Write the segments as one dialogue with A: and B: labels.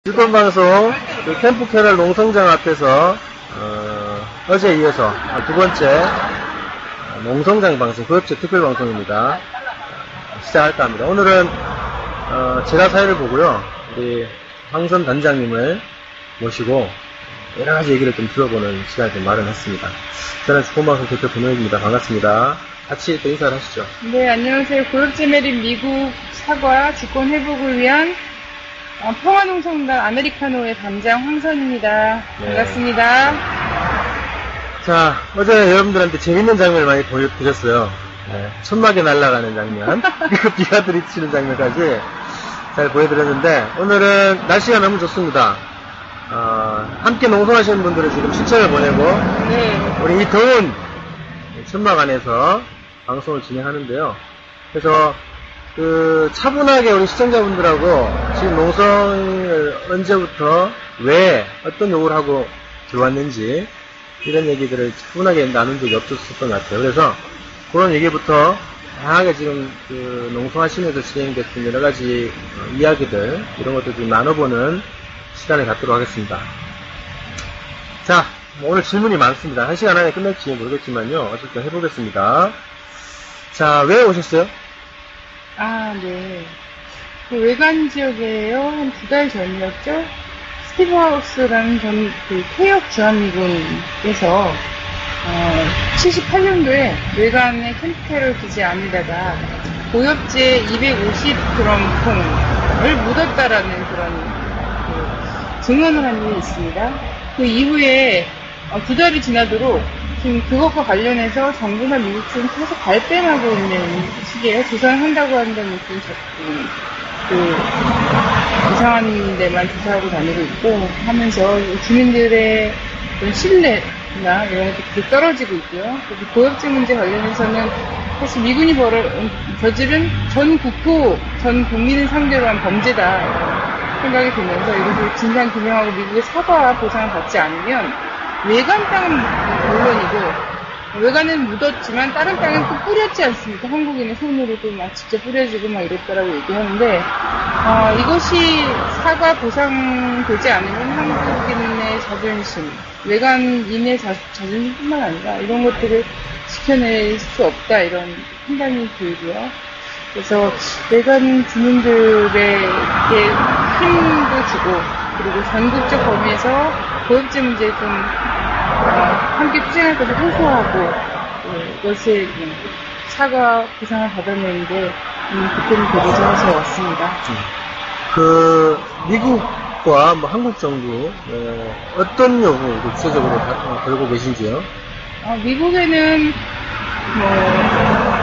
A: 일본방송 캠프 캐럴 농성장 앞에서 어제에 이어서 두 번째 농성장 방송, 구역제 특별방송입니다. 시작할까 합니다. 오늘은 제가 사회를 보고요, 우리 황선 단장님을 모시고 여러가지 얘기를 좀 들어보는 시간을 좀 마련했습니다. 저는 주권방송 대표 권호익입니다. 반갑습니다. 같이 또 인사를 하시죠.
B: 네, 안녕하세요. 구역제 매립 미국 사과 주권 회복을 위한 평화농성단 아메리카노의 단장 황선입니다.
A: 네.
B: 반갑습니다.
A: 자, 어제 여러분들한테 재밌는 장면을 많이 보여주셨어요. 네, 천막에 날아가는 장면, 그리고 비가 들이치는 장면까지 잘 보여드렸는데, 오늘은 날씨가 너무 좋습니다. 함께 농성하시는 분들은 지금 신청을 보내고,
B: 네.
A: 우리 이 더운 천막 안에서 방송을 진행하는데요. 그래서 차분하게 우리 시청자분들하고 지금 농성을 언제부터 왜 어떤 요구를 하고 들어왔는지 이런 얘기들을 차분하게 나눈 적이 없었던 것 같아요. 그래서 그런 얘기부터 다양하게 지금 농성하시면서 진행됐던 여러 가지 이야기들 이런 것들 좀 나눠보는 시간을 갖도록 하겠습니다. 자, 오늘 질문이 많습니다. 1시간 안에 끝낼지 모르겠지만요. 어쨌든 해보겠습니다. 자, 왜 오셨어요?
B: 네. 외관 지역이에요. 한 2달 전이었죠? 스티브 하우스라는 퇴역 주한미군에서 78년도에 외관에 캠프캐럴 기지 안에다가 고엽제 250g 콩을 묻었다라는 그런 증언을 한 일이 있습니다. 그 이후에 2달이 지나도록 지금 그것과 관련해서 정부나 미국 측은 계속 발뺌하고 있는 시기에 조사한다고 하는데는 좀 자꾸 이상한 데만 조사하고 다니고 있고 하면서 주민들의 그런 신뢰나 이런 것도 떨어지고 있고요. 그리고 고엽제 문제 관련해서는 사실 미군이 저지른 전 국토, 전 국민을 상대로 한 범죄다 생각이 들면서 이것을 진상 규명하고 미국의 사과와 보상을 받지 않으면 외관 땅은 물론이고 외관은 묻었지만 다른 땅은 또 뿌렸지 않습니까? 한국인의 손으로 또 막 직접 뿌려주고 막 이랬다라고 얘기하는데 이것이 사과 보상되지 않으면 한국인의 자존심, 외관인의 자존심뿐만 아니라 이런 것들을 지켜낼 수 없다 이런 판단이 들고요. 그래서 외관 주민들에게 힘도 주고 그리고 전국적 범위에서 고엽제 문제에 좀 함께 투쟁할 것을 호소하고 이것을 사과 보상을 받아내는데 그때는 되고자 해서 왔습니다.
A: 미국과 한국 정부 어떤 요구 구체적으로 걸고 계신지요?
B: 미국에는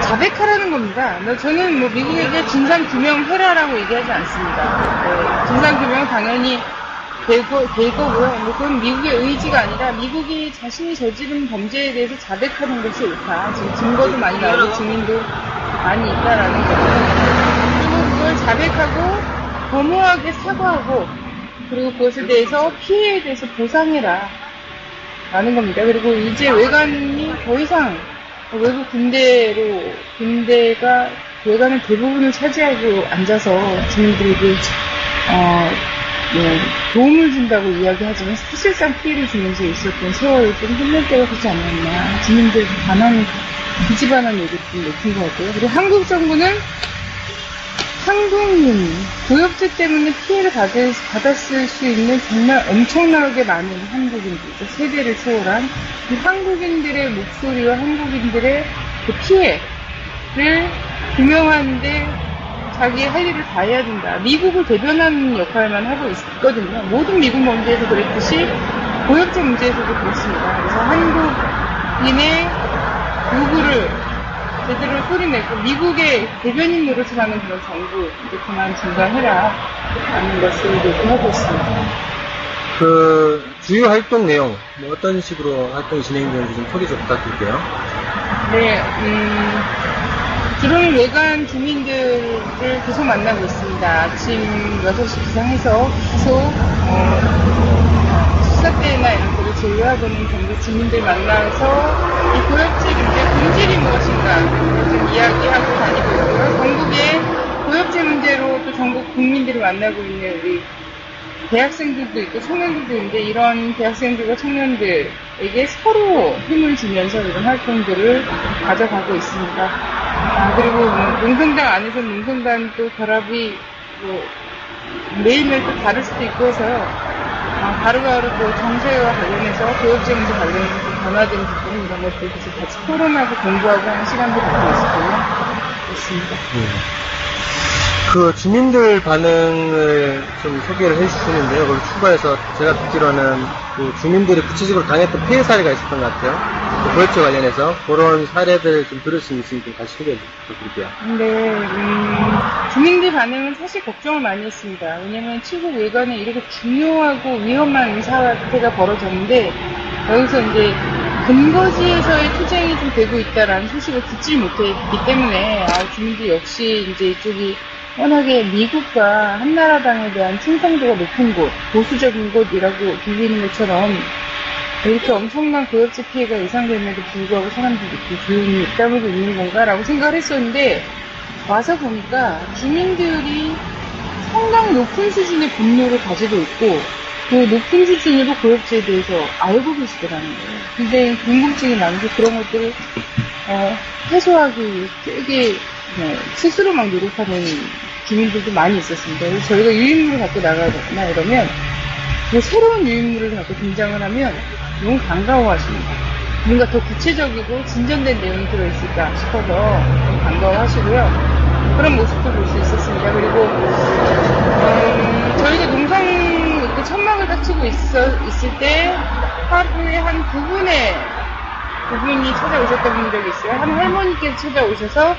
B: 자백하라는 겁니다. 저는 미국에게 진상규명해라라고 얘기하지 않습니다. 진상규명은 당연히 될 거고요. 그건 미국의 의지가 아니라 미국이 자신이 저지른 범죄에 대해서 자백하는 것이 옳다. 지금 증거도 많이 나오고 증인도 많이 있다라는 거죠. 그리고 그걸 자백하고 겸허하게 사과하고 그리고 그것에 대해서 피해에 대해서 보상해라 라는 겁니다. 그리고 이제 외관이 더 이상 외국 군대가 외관의 대부분을 차지하고 앉아서 주민들에게 도움을 준다고 이야기하지만 사실상 피해를 주면서 있었던 세월을 좀 끝낼 때가 되지 않았나. 주민들 기지반한 얘기 좀 느낀 것 같고요. 그리고 한국 정부는 한국인, 고엽제 때문에 피해를 받았을 수 있는 정말 엄청나게 많은 한국인들, 세대를 초월한 이 한국인들의 목소리와 한국인들의 그 피해를 규명하는데 자기 할 일을 다 해야 된다. 미국을 대변하는 역할만 하고 있거든요. 모든 미국 범죄에서 그랬듯이 고엽제 문제에서도 그렇습니다. 그래서 한국인의 요구를 제대로 소리내고 미국의 대변인 노릇을 하는 그런 정부 이제 그만 중단해라 라는 것을 요구하고 있습니다.
A: 주요 활동 내용 어떤 식으로 활동이 진행되는지 좀 소개 좀 부탁드릴게요.
B: 네, 주로는 외관 주민들을 계속 만나고 있습니다. 아침 6시 기상해서 계속 수사 때나 이런 거를 제외하고는 전부 주민들 만나서 이 고엽제 문제 본질이 무엇인가 좀 이야기하고 다니고 있고요. 전국에 고엽제 문제로 또 전국 국민들을 만나고 있는 우리 대학생들도 있고 청년들도 있는데 이런 대학생들과 청년들에게 서로 힘을 주면서 이런 활동들을 가져가고 있습니다. 그리고 농성단 안에서 농성단 또 결합이 뭐 매일매일 또 다를 수도 있고 해서요. 바로바로 또 정세와 관련해서 교육제 문제 관련해서 좀 변화되는 부분 이런 것들 같이 토론하고 공부하고 하는 시간도 갖고 있습니다.
A: 그 주민들 반응을 좀 소개를 해주시는데요. 그걸 추가해서 제가 듣기로는 그 주민들이 구체적으로 당했던 피해 사례가 있었던 것 같아요. 그 고액제 관련해서 그런 사례들 좀 들을 수 있으면 좀 같이 소개해 드릴게요.
B: 네, 주민들 반응은 사실 걱정을 많이 했습니다. 왜냐면 칠곡 외관에 이렇게 중요하고 위험한 사태가 벌어졌는데 여기서 이제 근거지에서의 투쟁이 좀 되고 있다라는 소식을 듣지 못했기 때문에 주민들 역시 이제 이쪽이 워낙에 미국과 한나라당에 대한 충성도가 높은 곳, 보수적인 곳이라고 불리는 것처럼 이렇게 엄청난 고엽제 피해가 예상됨에도 불구하고 사람들이 이렇게 조용히 따르고 있는 건가라고 생각을 했었는데 와서 보니까 주민들이 상당히 높은 수준의 분노를 가지고 있고 그 높은 수준으로 고엽제에 대해서 알고 계시더라는 거예요. 근데 궁금증이 많아서 그런 것들을 해소하기 되게 스스로 막 노력하는 주민들도 많이 있었습니다. 그래서 저희가 유인물을 갖고 나가거나 이러면 그 새로운 유인물을 갖고 등장을 하면 너무 반가워하십니다. 뭔가 더 구체적이고 진전된 내용이 들어있을까 싶어서 좀 반가워하시고요. 그런 모습도 볼 수 있었습니다. 그리고 저희가 농성 천막을 딱 치고 있을 때 하루에 한 두 분이 찾아오셨던 적이 있어요. 한 할머니께서 찾아오셔서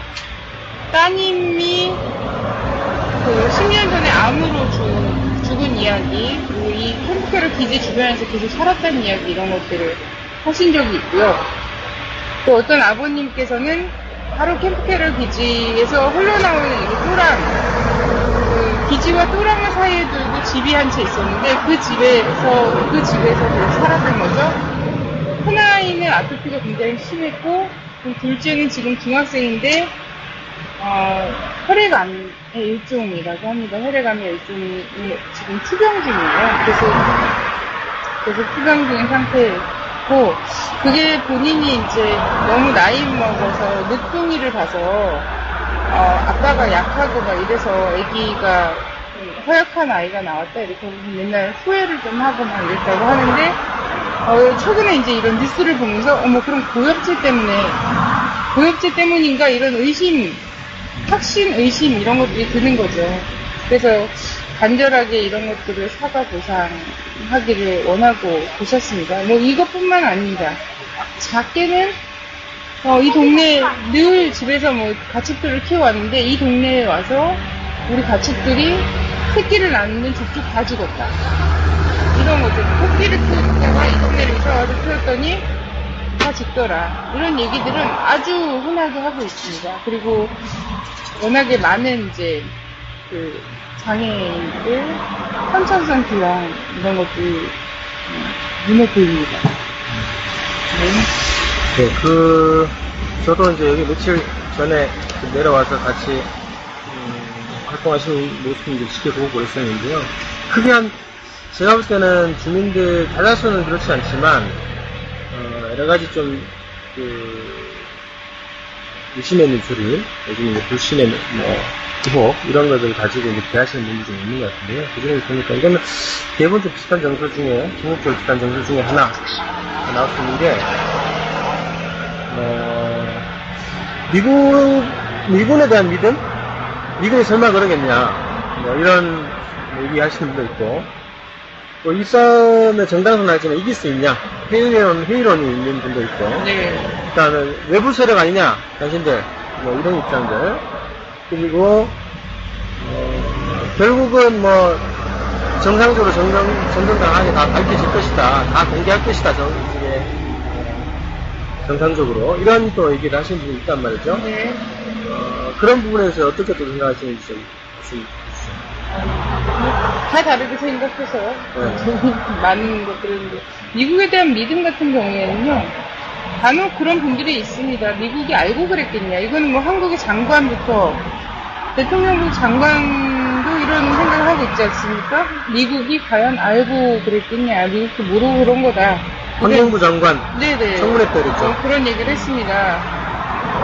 B: 따님이 그 10년 전에 암으로 죽은 이야기, 그리고 이 캠프케어 기지 주변에서 계속 살았다는 이야기 이런 것들을 하신 적이 있고요. 또 어떤 아버님께서는 바로 캠프케어 기지에서 흘러나오는 이 또랑, 그 기지와 또랑을 사이에 두고 집이 한 채 있었는데 그 집에서 계속 살았던 거죠. 큰아이는 아토피가 굉장히 심했고 둘째는 지금 중학생인데 혈액암의 일종이라고 합니다. 혈액암의 일종이 지금 투병 중이에요. 계속 투병 중인 상태고 그게 본인이 이제 너무 나이 먹어서 늦둥이를 봐서 아빠가 약하고 막 이래서 아기가 허약한 아이가 나왔다 이렇게 맨날 후회를 좀 하고 막 이랬다고 하는데 최근에 이제 이런 뉴스를 보면서 그럼 고엽제 때문인가 이런 확신 의심 이런 것들이 드는 거죠. 그래서 간절하게 이런 것들을 사과 보상하기를 원하고 보셨습니다. 이것뿐만 아닙니다. 작게는 이 동네 늘 집에서 가축들을 키워왔는데 이 동네에 와서 우리 가축들이 새끼를 낳는 족족 다 죽었다. 이런 거죠. 토끼를 키우다가 이 동네를 이사 와서 키웠더니 다 죽더라. 이런 얘기들은 아주 흔하게 하고 있습니다. 그리고 워낙에 많은 이제 그 장애인들, 선천성 기형 이런 것들이 눈에 보입니다.
A: 네, 저도 이제 여기 며칠 전에 내려와서 같이 활동하시는 모습을 지켜보고 그랬었는데요. 크게 제가 볼 때는 주민들 다다수는 그렇지 않지만 여러 가지 좀 의심의 눈초리, 요즘 불신의 의혹 이런 것들을 가지고 대하시는 분들이 좀 있는 것 같은데요. 그중에 보니까 이거는 대부분 좀 비슷한 정서 중에 중국적 비슷한 정서 중에 하나 나올 수 있는 게 미군에 대한 믿음? 미군이 설마 그러겠냐 이런 얘기하시는 분도 있고 또 일선의 정당성은 알지만 이길 수 있냐 회의론이 있는 분도 있고
B: 네.
A: 일단은 외부 세력 아니냐 당신들 이런 입장들 그리고 결국은 정상적으로 정정당하게 다 밝혀질 것이다 다 공개할 것이다 정상적으로 이런 또 얘기를 하시는 분이 있단 말이죠.
B: 네.
A: 그런 부분에서 어떻게 또 생각하시는지 좀 말씀해 주시죠.
B: 다 다르게 생각해서 많은 것들을 미국에 대한 믿음 같은 경우에는요 간혹 그런 분들이 있습니다. 미국이 알고 그랬겠냐 이거는 한국의 장관부터 대통령국 장관도 이런 속으로는 생각을 하고 있지 않습니까? 미국이 과연 알고 그랬겠냐, 미국도 모르고 그런 거다.
A: 환경부 장관
B: 네네.
A: 청문회 때 그랬죠.
B: 그런 얘기를 했습니다.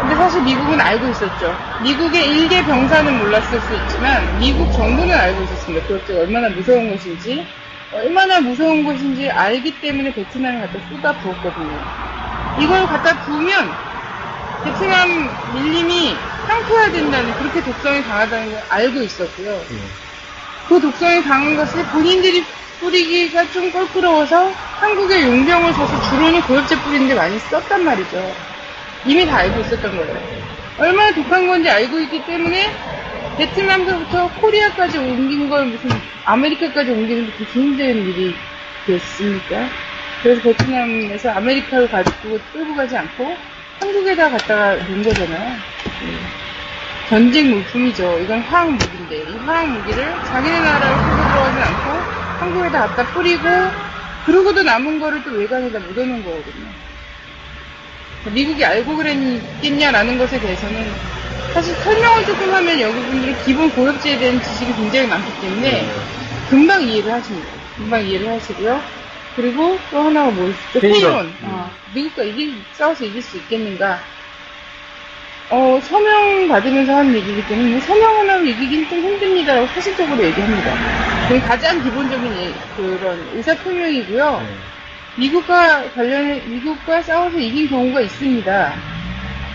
B: 근데 사실 미국은 알고 있었죠. 미국의 일개 병사는 몰랐을 수 있지만 미국 정부는 알고 있었습니다. 그것도 얼마나 무서운 것인지 알기 때문에 베트남에 갖다 쏟아 부었거든요. 이걸 갖다 부으면 베트남 밀림이 상투화된다는, 그렇게 독성이 강하다는 걸 알고 있었고요. 그 독성이 강한 것을 본인들이 뿌리기가 좀 껄끄러워서 한국에 용병을 사서 주로는 고엽제 뿌리는데 많이 썼단 말이죠. 이미 다 알고 있었던 거예요. 얼마나 독한 건지 알고 있기 때문에 베트남부터 코리아까지 옮긴 걸 무슨 아메리카까지 옮기는 게 그렇게 힘든 일이 됐습니까? 그래서 베트남에서 아메리카를 가지고 끌고 가지 않고 한국에다 갖다가 놓은 거잖아요. 전쟁 물품이죠. 이건 화학 무기인데 이 화학 무기를 자기네 나라로 끌고 들어가지 않고 한국에다 갖다 뿌리고, 그러고도 남은 거를 또 외곽에다 묻어놓은 거거든요. 미국이 알고 그랬겠냐라는 것에 대해서는 사실 설명을 조금 하면 여기 분들은 기본 고엽제에 대한 지식이 굉장히 많기 때문에 금방 이해를 하십니다. 금방 이해를 하시고요. 그리고 또 하나가 뭐 있죠? 페이론. 미국과 싸워서 이길 수 있겠는가? 서명 받으면서 하는 얘기이기 때문에 서명 하나로 이기긴 좀 힘듭니다라고 사실적으로 얘기합니다. 그게 가장 기본적인 그런 의사표명이고요. 미국과 싸워서 이긴 경우가 있습니다.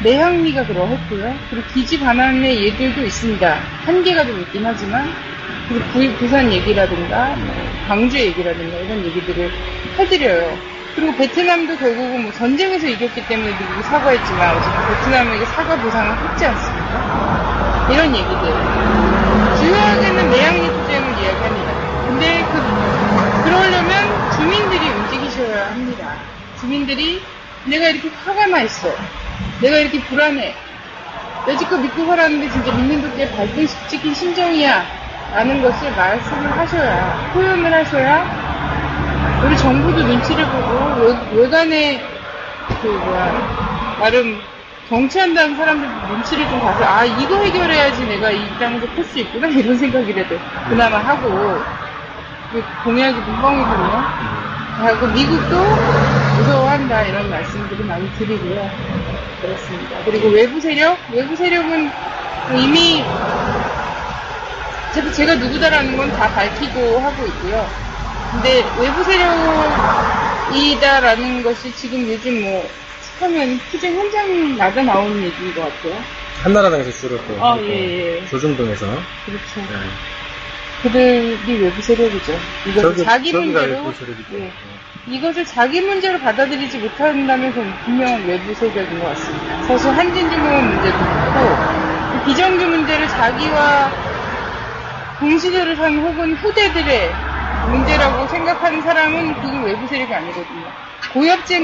B: 내항리가 그러했고요. 그리고 기지 반환의 예들도 있습니다. 한계가 좀 있긴 하지만, 그리고 부산 얘기라든가, 광주 얘기라든가 이런 얘기들을 해드려요. 그리고 베트남도 결국은 뭐 전쟁에서 이겼기 때문에 미국이 사과했지만 어쨌든 베트남에게 사과 보상을 했지 않습니까? 이런 얘기들. 주요하게는 내항리 투쟁을 이야기합니다. 근데 그러려면 주민들이 움직이셔야 합니다. 주민들이 내가 이렇게 화가 나 있어. 내가 이렇게 불안해. 여지껏 믿고 살았는데 진짜 믿는 도끼에 발등 찍힌 심정이야. 라는 것을 말씀을 하셔야, 표현을 하셔야 우리 정부도 눈치를 보고 외관에 나름 정치한다는 사람들 눈치를 좀 봐서 이거 해결해야지 내가 이 땅에서 풀 수 있구나 이런 생각이라도 그나마 하고, 공약이 뻥이거든요. 하고 미국도 무서워한다 이런 말씀들을 많이 드리고요. 그렇습니다. 그리고 외부 세력은 이미 제가 누구다라는 건 다 밝히고 하고 있고요. 근데 외부 세력이다라는 것이 지금 요즘 하면 투쟁 현장마다 나오는 얘기인 것 같아요.
A: 한나라당에서 주로 또 조중동에서
B: 그렇죠. 그들이 외부 세력이죠. 이것을 자기 문제로 이것을 자기 문제로 받아들이지 못한다면 그건 분명 외부 세력인 것 같습니다. 사실 한진중공업 문제도 그렇고 비정규 문제를 자기와 동시대를 산 혹은 후대들의 문제라고 생각하는 사람은 그건 외부 세력이 아니거든요. 고엽제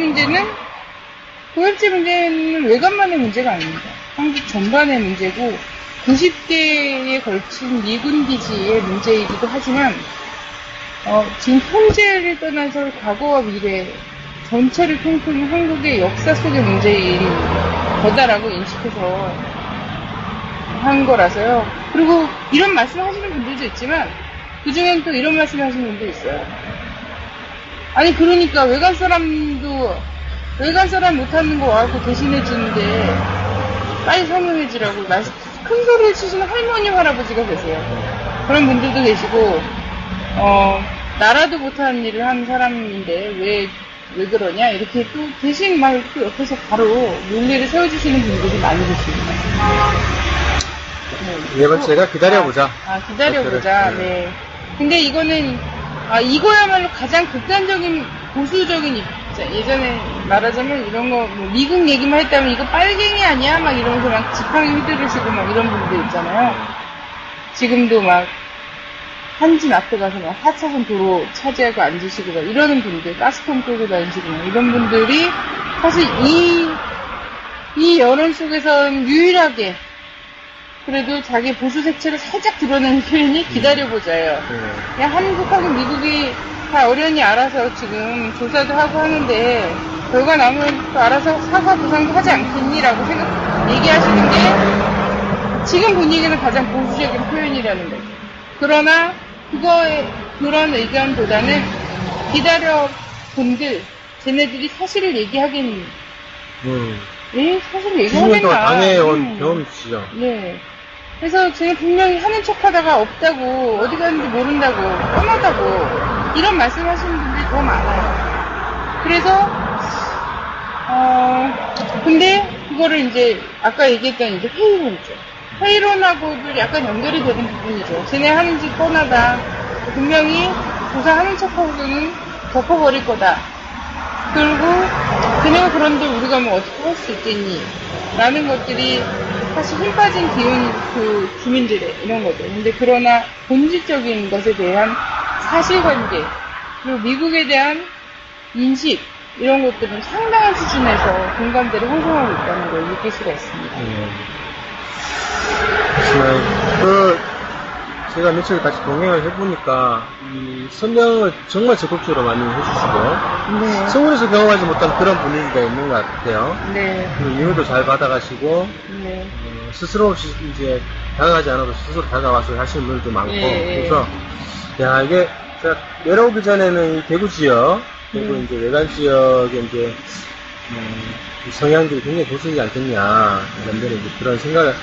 B: 문제는 외관만의 문제가 아닙니다. 한국 전반의 문제고 90개에 걸친 미군 기지의 문제이기도 하지만 지금 현재를 떠나서 과거와 미래 전체를 통틀은 한국의 역사 속의 문제인 거다라고 인식해서 한 거라서요. 그리고 이런 말씀을 하시는 분들도 있지만 그중엔 또 이런 말씀을 하시는 분도 있어요. 아니 그러니까 외관 사람 못하는 거 와갖고 대신해주는데 빨리 설명해주라고 큰 소리를 치시는 할머니 할아버지가 계세요. 그런 분들도 계시고 나라도 못하는 일을 하는 사람인데 왜 그러냐 이렇게 또 대신 막 또 옆에서 바로 논리를 세워주시는 분들이 많이 계십니다.
A: 네 번째가 기다려보자.
B: 기다려보자. 네. 근데 이거는 이거야말로 가장 극단적인 보수적인 입장. 예전에 말하자면 이런 거 미국 얘기만 했다면 이거 빨갱이 아니야? 막 이러면서 막 지팡이 휘두르시고 막 이런 분들 있잖아요. 지금도 막 한진 앞에 가서 막 4차선 도로 차지하고 앉으시고 막 이러는 분들, 가스통 끌고 다니시고 막 이런 분들이 사실 이 여론 속에서는 유일하게 그래도 자기 보수 색채를 살짝 드러내는 표현이 기다려보자예요. 그냥 한국하고 미국이 다 어련히 알아서 지금 조사도 하고 하는데 결과 나면 또 알아서 사과 보상도 하지 않겠니라고 얘기하시는 게 지금 분위기는 가장 보수적인 표현이라는 거죠. 그러나 그런 의견보다는 기다려 본들 쟤네들이 사실을 얘기하겠니? 예, 사실을
A: 90년 동안
B: 얘기하겠나?
A: 당해온 경험이시죠?
B: 네. 그래서 쟤는 분명히 하는 척하다가 없다고, 어디 갔는지 모른다고, 떠나다고 이런 말씀하시는 분들이 더 많아요. 그래서 근데 그거를 이제 아까 얘기했던 이제 회의론이죠. 회의론하고도 약간 연결이 되는 부분이죠. 쟤네 하는 짓 뻔하다. 분명히 조사하는 척하고는 덮어버릴 거다. 그리고 쟤네가 그런데 우리가 뭐 어떻게 할 수 있겠니? 라는 것들이 사실 힘 빠진 기운 그 주민들의 이런 거죠. 근데 그러나 본질적인 것에 대한 사실관계 그리고 미국에 대한 인식 이런 것들은 상당한 수준에서 공감대를 형성하고 있다는 걸 느낄 수가 있습니다.
A: 제가 며칠 같이 동행을 해보니까 이 설명을 정말 적극적으로 많이 해주시고
B: 네.
A: 서울에서 경험하지 못한 그런 분위기가 있는 것 같아요.
B: 네.
A: 그리고 이유도 잘 받아가시고
B: 네.
A: 스스로 없이 이제 다가가지 않아도 스스로 다가와서 하시는 분들도 많고 그래서 야 이게 제가 내려오기 전에는 이 대구 지역 그리고 이제 외곽 지역에 이제 이 성향들이 굉장히 보수이지 않겠냐 이런 데는 이제 그런 생각을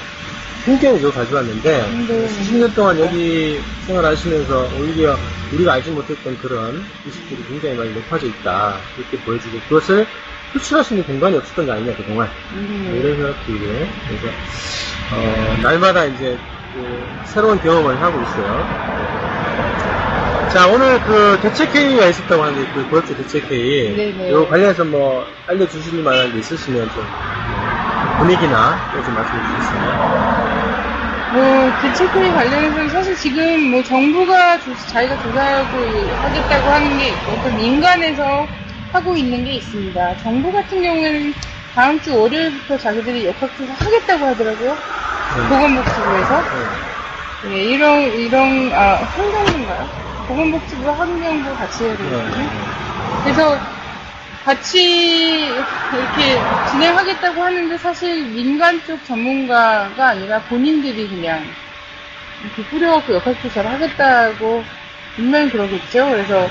A: 풍경으로 가져왔는데 수십 년 동안 여기 생활하시면서 오히려 우리가 알지 못했던 그런 의식들이 굉장히 많이 높아져 있다 이렇게 보여주고 그것을 표출할 수 있는 공간이 없었던 게 아니냐 그동안 이런 생각도 들고요. 그래서 날마다 이제 그 새로운 경험을 하고 있어요. 자 오늘 그 대책회의가 있었다고 하는데 그 고엽제 대책회의 이거 관련해서 뭐 알려주실 만한 게 있으시면 좀 분위기나 좀 말씀해 주시겠어요?
B: 대책회의 관련해서는 사실 지금 뭐 정부가 자기가 조사하고 하겠다고 하는 게 있고 또 민간에서 하고 있는 게 있습니다. 정부 같은 경우에는 다음 주 월요일부터 자기들이 역학조사 하겠다고 하더라고요. 보건복지부에서. 네, 환경부인가요? 보건복지부 환경부 같이 해야 되거든요. 그래서 같이 이렇게 진행하겠다고 하는데 사실 민간 쪽 전문가가 아니라 본인들이 그냥 이렇게 뿌려갖고 역학조사를 하겠다고 분명히 그러겠죠. 그래서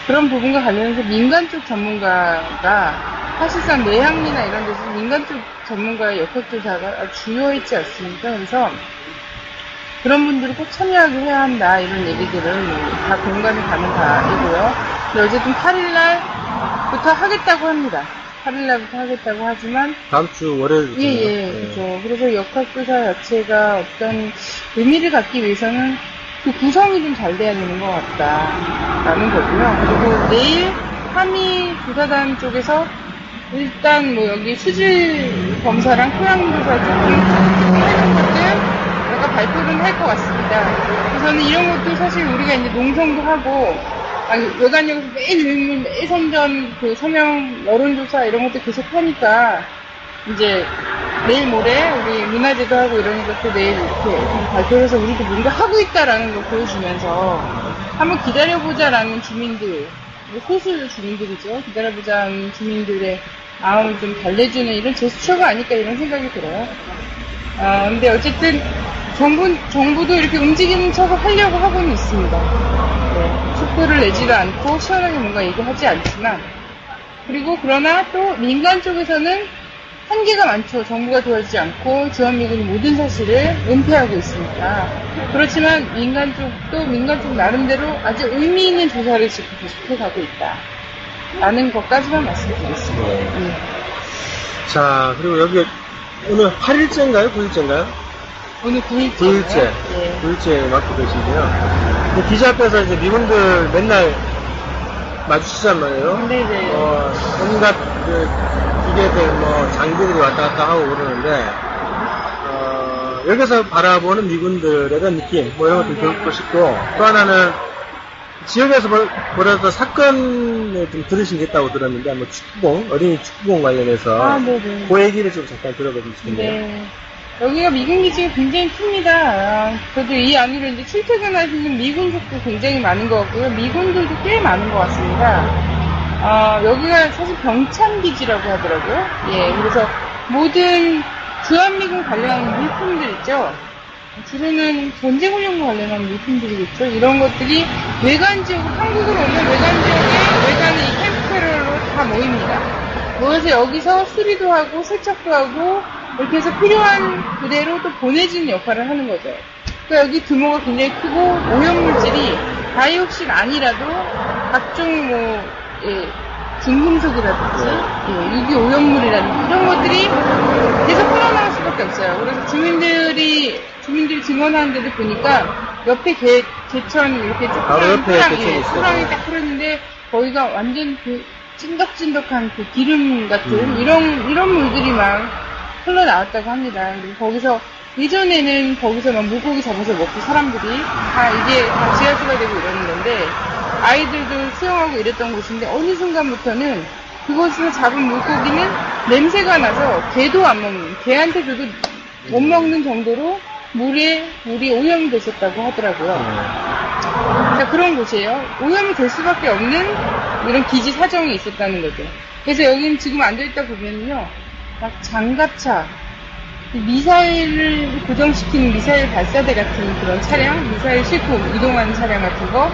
B: 그런 부분과 관련해서 민간 쪽 전문가가 사실상 내학리나 이런 데서 민간 쪽 전문가의 역학조사가 주요했지 않습니까? 그래서 그런 분들이 꼭 참여하게 해야 한다 이런 얘기들을 다 공감이 가는 바이고요. 근데 어쨌든 8일날부터 하겠다고 합니다. 8일날부터 하겠다고 하지만
A: 다음 주 월요일부터
B: 그렇죠. 그래서 역학조사 자체가 어떤 의미를 갖기 위해서는 그 구성이 좀 잘 돼야 되는 것 같다라는 거고요. 그리고 내일 함의 조사단 쪽에서 일단 뭐 여기 수질 검사랑 토양조사 조금 하는 것들 발표는 할 것 같습니다. 그래서는 이런 것도 사실 우리가 이제 농성도 하고, 외관역에서 매일 선전, 그 서명 여론조사 이런 것도 계속 하니까, 이제 내일 모레 우리 문화제도 하고 이런 것도 내일 이렇게 발표해서 우리도 뭔가 하고 있다라는 걸 보여주면서 한번 기다려보자라는 주민들, 소수 주민들이죠. 기다려보자는 주민들의 마음을 좀 달래주는 이런 제스처가 아닐까 이런 생각이 들어요. 근데 어쨌든 정부도 이렇게 움직이는 척을 하려고 하고는 있습니다. 네, 촛불을 내지도 않고 시원하게 뭔가 얘기하지 않지만 그리고 그러나 또 민간 쪽에서는 한계가 많죠. 정부가 도와주지 않고 주한미군이 모든 사실을 은폐하고 있으니까. 그렇지만 민간 쪽 나름대로 아주 의미 있는 조사를 지금 계속해가고 있다. 라는 것까지만 말씀드리겠습니다.
A: 자, 그리고 여기 오늘 8일째인가요? 9일째인가요?
B: 오늘 9일째.
A: 9일째 맡고 계신데요. 기자 앞에서 이제 미군들 맨날 마주치단 말이에요.
B: 네네.
A: 온갖 기계들, 장비들이 왔다 갔다 하고 그러는데, 여기서 바라보는 미군들에 대한 느낌, 이런 것도 듣고 싶고, 또 하나는 지역에서 보다 사건을 좀 들으신 게 있다고 들었는데, 축구공, 어린이 축구공 관련해서, 그 얘기를 좀 잠깐 들어보고 싶은데요.
B: 네. 여기가 미군 기지가 굉장히 큽니다. 저도 이 안으로 이제 출퇴근하시는 미군족도 굉장히 많은 것 같고요. 미군들도 꽤 많은 것 같습니다. 여기가 사실 병참 기지라고 하더라고요. 그래서 모든 주한미군 관련 물품들 있죠. 주로는 전쟁 훈련과 관련한 물품들이겠죠. 이런 것들이 외관 지역, 한국으로 오면 외관 지역에 외관의 이 캠프 테러로 다 모입니다. 모여서 여기서 수리도 하고 세척도 하고 이렇게 해서 필요한 그대로 또 보내주는 역할을 하는 거죠. 그러니까 여기 규모가 굉장히 크고 오염물질이 다이옥신 아니라도 각종 중금속이라든지 유기 오염물이라든지 이런 것들이 계속 흘러나올 수밖에 없어요. 그래서 주민들이 증언하는 데도 보니까 옆에 개천 이렇게 조그만 토랑이 딱 흐르는데 거기가 완전 그 찐덕찐덕한 그 기름 같은 이런 물들이 막 흘러나왔다고 합니다. 그리고 거기서 예전에는 거기서 막 물고기 잡아서 먹고 사람들이 이게 다 지하수가 되고 이러는 건데 아이들도 수영하고 이랬던 곳인데 어느 순간부터는 그곳에서 잡은 물고기는 냄새가 나서 개도 안 먹는, 개한테 줘도 못 먹는 정도로 물이 오염이 됐었다고 하더라고요. 자, 그런 곳이에요. 오염이 될 수밖에 없는 이런 기지 사정이 있었다는 거죠. 그래서 여기는 지금 앉아있다 보면요, 막 장갑차, 미사일을 고정시키는 미사일 발사대 같은 그런 차량, 미사일 싣고 이동하는 차량 같은 거,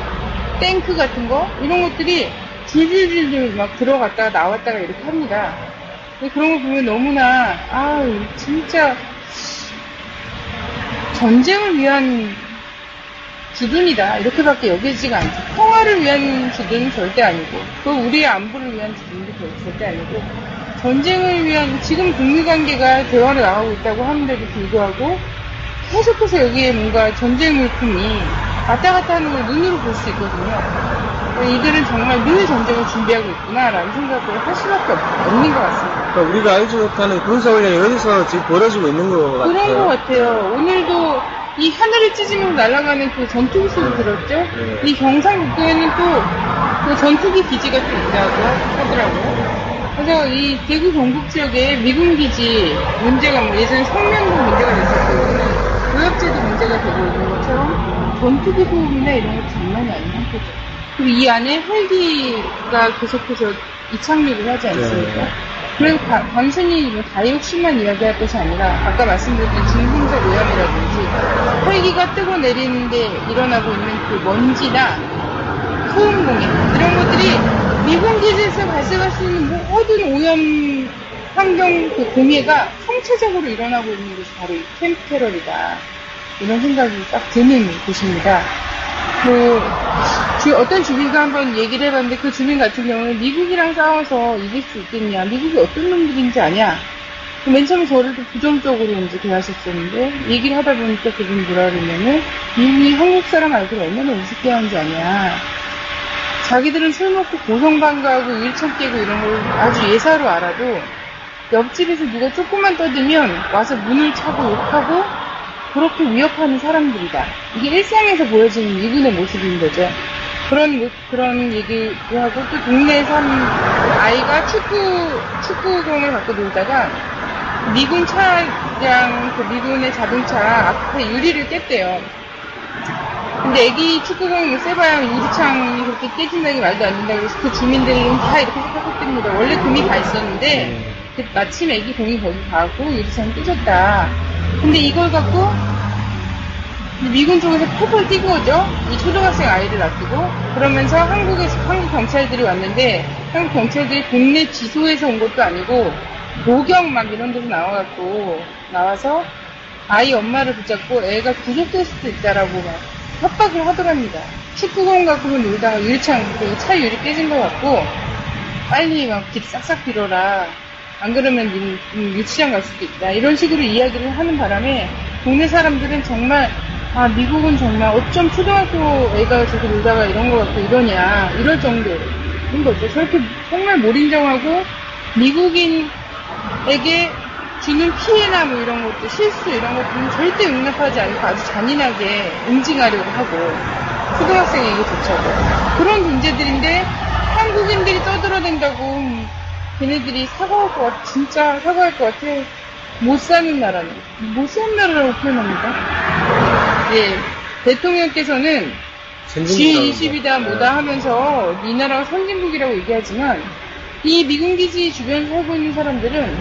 B: 탱크 같은 거, 이런 것들이 줄줄줄줄 막 들어갔다가 나왔다가 이렇게 합니다. 그런 거 보면 너무나, 진짜, 전쟁을 위한 주둔이다. 이렇게밖에 여기지가 않죠. 평화를 위한 주둔은 절대 아니고, 또 우리의 안보를 위한 주둔도 절대 아니고, 전쟁을 위한, 지금 북미관계가 대화로 나가고 있다고 하는데도 불구하고, 계속해서 여기에 뭔가 전쟁 물품이 왔다 갔다 하는 걸 눈으로 볼 수 있거든요. 이들은 정말 늘 전쟁을 준비하고 있구나라는 생각을 할 수밖에 없는 것 같습니다.
A: 그러니까 우리가 알지 못하는 군사훈련이 어디서 지금 벌어지고 있는 것 같아요.
B: 그런 것 같아요. 오늘도 이 하늘을 찢으면서 날아가는 그 전투기 소리 들었죠?
A: 네.
B: 이 경상북도에는 또 그 전투기 기지가 또 있다고 하더라고요. 그래서 이 대구 경북 지역에 미군 기지 문제가 예전에 성면도 문제가 됐었고 고엽제도 문제가 되고 있는 것처럼 전투기 소음이나 이런 거 장난이 아닌 상태죠. 그리고 이 안에 헬기가 계속해서 이착륙을 하지 않습니까? 네. 그리고 단순히 다이옥신만 이야기할 것이 아니라 아까 말씀드렸던 중금속 오염이라든지 헬기가 뜨고 내리는데 일어나고 있는 그 먼지나 소음 공해 이런 것들이 미군 기지에서 발생할 수 있는 모든 오염 환경 그 공해가 총체적으로 일어나고 있는 것이 바로 이 캠프 테러이다. 이런 생각이 딱 드는 곳입니다. 어떤 주민과 한번 얘기를 해봤는데 그 주민 같은 경우는 미국이랑 싸워서 이길 수 있겠냐, 미국이 어떤 놈들인지 아냐. 맨 처음에 저를 또 부정적으로 이제 대하셨었는데 얘기를 하다 보니까 그분이 뭐라 그러냐면 미국이 한국 사람 알고 얼마나 우습게 하는지 아냐. 자기들은 술 먹고 고성방가하고 일천 깨고 이런 걸 아주 예사로 알아도 옆집에서 누가 조금만 떠들면 와서 문을 차고 욕하고 그렇게 위협하는 사람들이다. 이게 일상에서 보여지는 미군의 모습인 거죠. 그런 얘기를 하고 또 동네에서 한 아이가 축구공을 갖고 놀다가 미군 차량, 그 미군의 자동차 앞에 유리를 깼대요. 근데 애기 축구공이 세봐야 유리창이 그렇게 깨진다는 게 말도 안 된다. 그래서 그 주민들은 다 이렇게 생각했답니다. 원래 금이 가 있었는데 마침 애기 공이 거기 가고 유리창이 깨졌다. 근데 이걸 갖고 미군 쪽에서 펄펄 뛰고 오죠. 이 초등학생 아이를 놔두고 그러면서 한국 경찰들이 왔는데 한국 경찰들이 동네 지소에서 온 것도 아니고 목영 막 이런 데서 나와서 아이 엄마를 붙잡고 애가 구속될 수도 있다라고 막 협박을 하더랍니다. 축구공 갖고 놀다가 유리창 차 유리 깨진 것 같고 빨리 막 길 싹싹 빌어라. 안 그러면 유치장 갈 수도 있다. 이런 식으로 이야기를 하는 바람에 동네 사람들은 정말 미국은 정말 어쩜 초등학교 애가 저기 놀다가 이런 거 갖고 이러냐 이럴 정도인 거죠. 저렇게 정말 몰인정하고 미국인에게 주는 피해나 뭐 이런 것도 실수 이런 것들은 절대 용납하지 않고 아주 잔인하게 응징하려고 하고 초등학생에게조차도 그런 문제들인데 한국인들이 떠들어댄다고 걔네들이 사과할 것 같아. 진짜 사과할 것 같아. 못 사는 나라는. 못 사는 나라라고 표현합니다. 예. 대통령께서는 G20이다 뭐다 하면서 이 나라가 선진국이라고 얘기하지만 이 미군기지 주변에 살고 있는 사람들은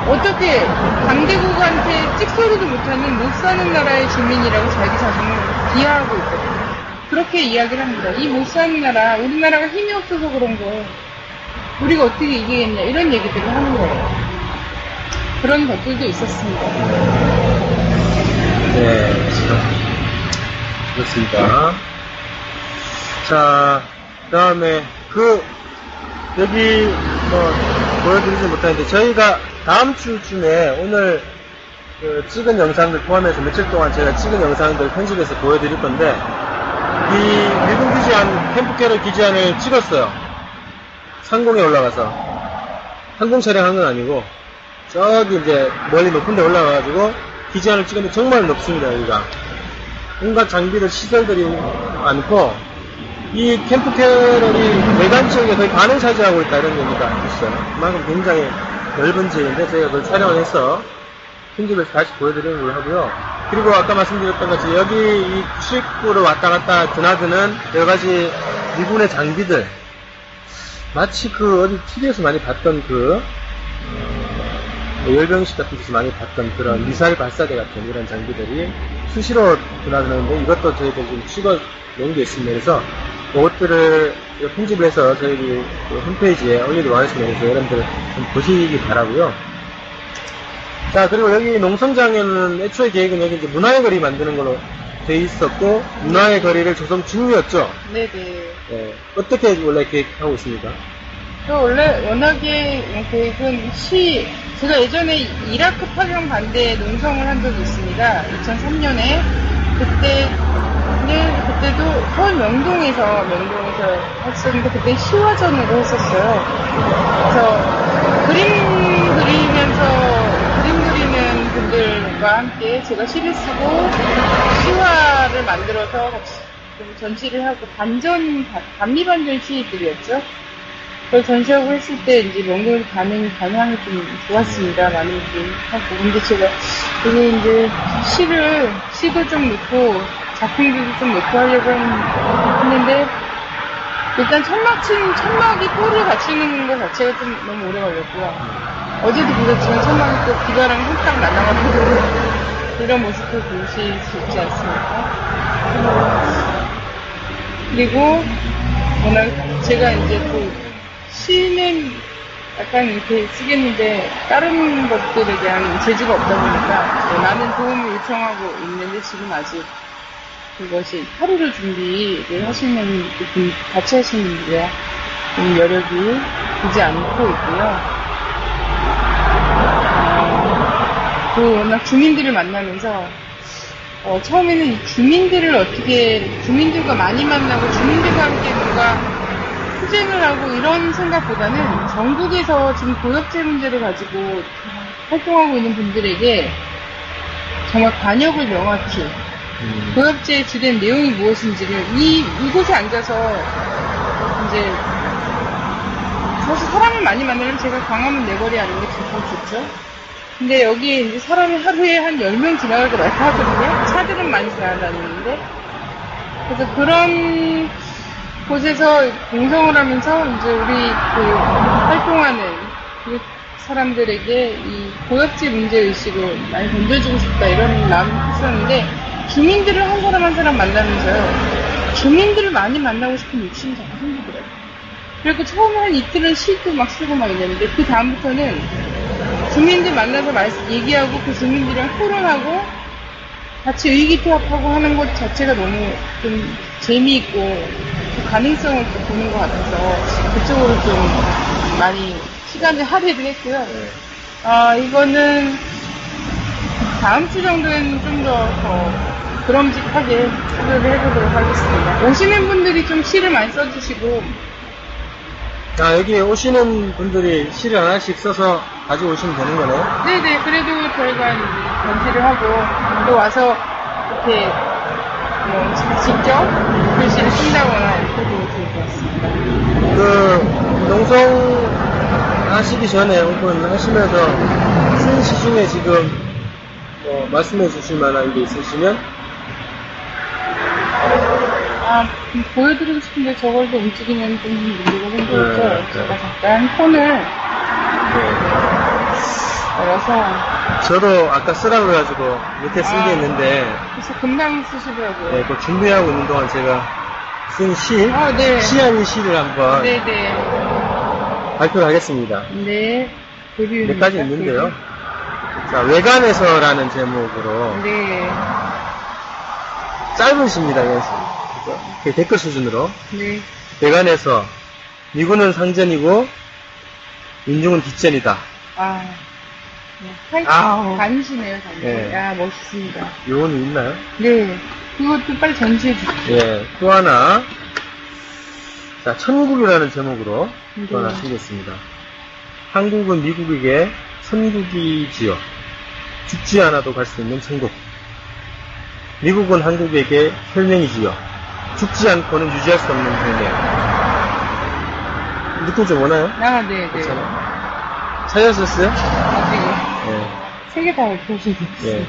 B: 어떻게 강대국한테 찍소리도 못하는 못 사는 나라의 주민이라고 자기 자신을 비하하고 있거든요. 그렇게 이야기를 합니다. 이 못 사는 나라, 우리나라가 힘이 없어서 그런 거 우리가 어떻게 이기겠냐 이런 얘기들을 하는 거예요. 그런 것들도 있었습니다.
A: 네, 그렇습니다. 자, 그 다음에 여기 보여드리지 못하는데 저희가 다음 주쯤에 오늘 찍은 영상들 포함해서 며칠 동안 제가 찍은 영상들 편집해서 보여드릴 건데 이 미군 기지안, 캠프 캐럴 기지안을 찍었어요. 상공에 올라가서 항공 촬영한 건 아니고 저기 이제 멀리 높은 데 올라가가지고 기지안을 찍었는데 정말 높습니다. 여기가 온갖 장비들 시설들이 많고 이 캠프 캐럴이 외관 지역에 거의 반을 차지하고 있다 이런 얘기가 있어요. 그만큼 굉장히 넓은 지역인데 저희가 그걸 촬영을 해서 편집해서 다시 보여드리는 걸로 하고요. 그리고 아까 말씀드렸던 것이 여기 이 출입구를 왔다 갔다 드나드는 여러가지 미군의 장비들 마치 어디 TV에서 많이 봤던 열병식 같은 데서 많이 봤던 그런 미사일 발사대 같은 이런 장비들이 수시로 드나드는데 이것도 저희가 지금 찍어 놓은 게 있습니다. 그래서 그것들을 편집을 해서 저희 홈페이지에 올리도록 하겠습니다. 그래서 여러분들 좀 보시기 바라고요. 자, 그리고 여기 농성장에는 애초에 계획은 여기 이제 문화의 거리 만드는 걸로 돼 있었고 문화의 거리를 조성 중이었죠.
B: 네네.
A: 네, 어떻게 원래 계획하고 있습니까?
B: 저 원래 워낙에 계획은 제가 예전에 이라크 파병 반대 농성을 한 적이 있습니다. 2003년에 그때도 서울 명동에서 했었는데 그때 시화전으로 했었어요. 그래서 그림 그리는 분들과 함께 제가 시를 쓰고 시화를 만들어서 같이 전시를 하고 단미반전 시들이었죠. 그걸 전시하고 했을 때 이제 명동의 반향이 좀 좋았습니다. 많은 분들이 하고. 근데 제가 이게 이제 시도 좀 넣고 작품들도 좀 넣고 하려고 했는데 일단 천막이 꼴을 갖추는 것 자체가 좀 너무 오래 걸렸고요. 어제도 보셨지만 천막이 또 비바람 홀딱 날아가지고 이런 모습도 보실 수 있지 않습니까? 그리고 워낙 제가 이제 또 시는 약간 이렇게 쓰겠는데 다른 것들에 대한 재주가 없다 보니까 많은 도움을 요청하고 있는데 지금 아직 그것이 하루를 준비를 하시는 같이 하시는 분들이야 여력이 되지 않고 있고요. 그 워낙 주민들을 만나면서 처음에는 이 주민들과 많이 만나고 주민들과 함께 뭔가 투쟁을 하고 이런 생각보다는 전국에서 지금 고엽제 문제를 가지고 활동하고 있는 분들에게 정말 관역을 명확히 고엽제의 주된 내용이 무엇인지를 이곳에 앉아서 이제 사실 사람을 많이 만나려면 제가 광화문 내거리 하는 게 참 좋죠. 근데 여기에 이제 사람이 하루에 한 10명 지나갈까 말까 하거든요. 차들은 많이 지나다니는데. 그래서 그런 곳에서 공성을 하면서 이제 우리 활동하는 그 사람들에게 이 고엽제 문제의식을 많이 던져주고 싶다 이런 마음이 있었는데 주민들을 한 사람 만나면서요. 주민들을 많이 만나고 싶은 욕심이 자꾸 생기더라고요. 그리고 처음에 한 이틀은 시도 막 쓰고 막 이랬는데 그 다음부터는 주민들 만나서 얘기하고 그 주민들이랑 토론하고 같이 의기투합하고 하는 것 자체가 너무 좀 재미있고 그 가능성을 또 보는 것 같아서 그쪽으로 좀 많이 시간을 할애를 했고요. 이거는 다음 주 정도에는 좀 더 그럼직하게 참여를 해보도록 하겠습니다. 오시는 분들이 좀 시를 많이 써주시고
A: 여기 오시는 분들이 시를 하나씩 써서 가지고 오시면 되는 거네요?
B: 네네, 그래도 저희가 이제 전시를 하고 또 와서 이렇게 직접 글씨를 쓴다거나 이렇게 해도 좋을 것 같습니다.
A: 농성 하시기 전에 혹은 하시면서 쓴 시 중에 지금 말씀해 주실 만한 게 있으시면?
B: 보여드리고 싶은데 저걸도 움직이면 좀 문제가 생기겠죠. 제가 잠깐 폰을 거라서.
A: 저도 아까 쓰라고 그래가지고 밑에 쓴 게 있는데,
B: 그래서 금방 쓰시더라고요.
A: 네, 그 준비하고 있는 동안 제가 쓴 시,
B: 네.
A: 시 아닌 시를 한번
B: 네네.
A: 발표를 하겠습니다.
B: 네.
A: 몇 가지 있는데요. 자, 외관에서라는 제목으로
B: 네.
A: 짧은 시입니다. 이렇게 댓글 수준으로.
B: 네.
A: 외관에서 미군은 상전이고 민중은 뒷전이다.
B: 단시네요, 단시.
A: 네.
B: 야, 멋있습니다.
A: 요원이 있나요?
B: 네. 그것도 빨리 전시해 주십시오.
A: 예. 또 하나. 자, 천국이라는 제목으로
B: 네.
A: 또 하나 쓰겠습니다. 한국은 미국에게 천국이지요. 죽지 않아도 갈 수 있는 천국. 미국은 한국에게 혈맹이지요. 죽지 않고는 유지할 수 없는 혈맹. 느낌 좀 오나요?
B: 네.
A: 괜찮아요? 찾으셨어요? 예.
B: 세 개 다 펼쳐주세요.
A: 예.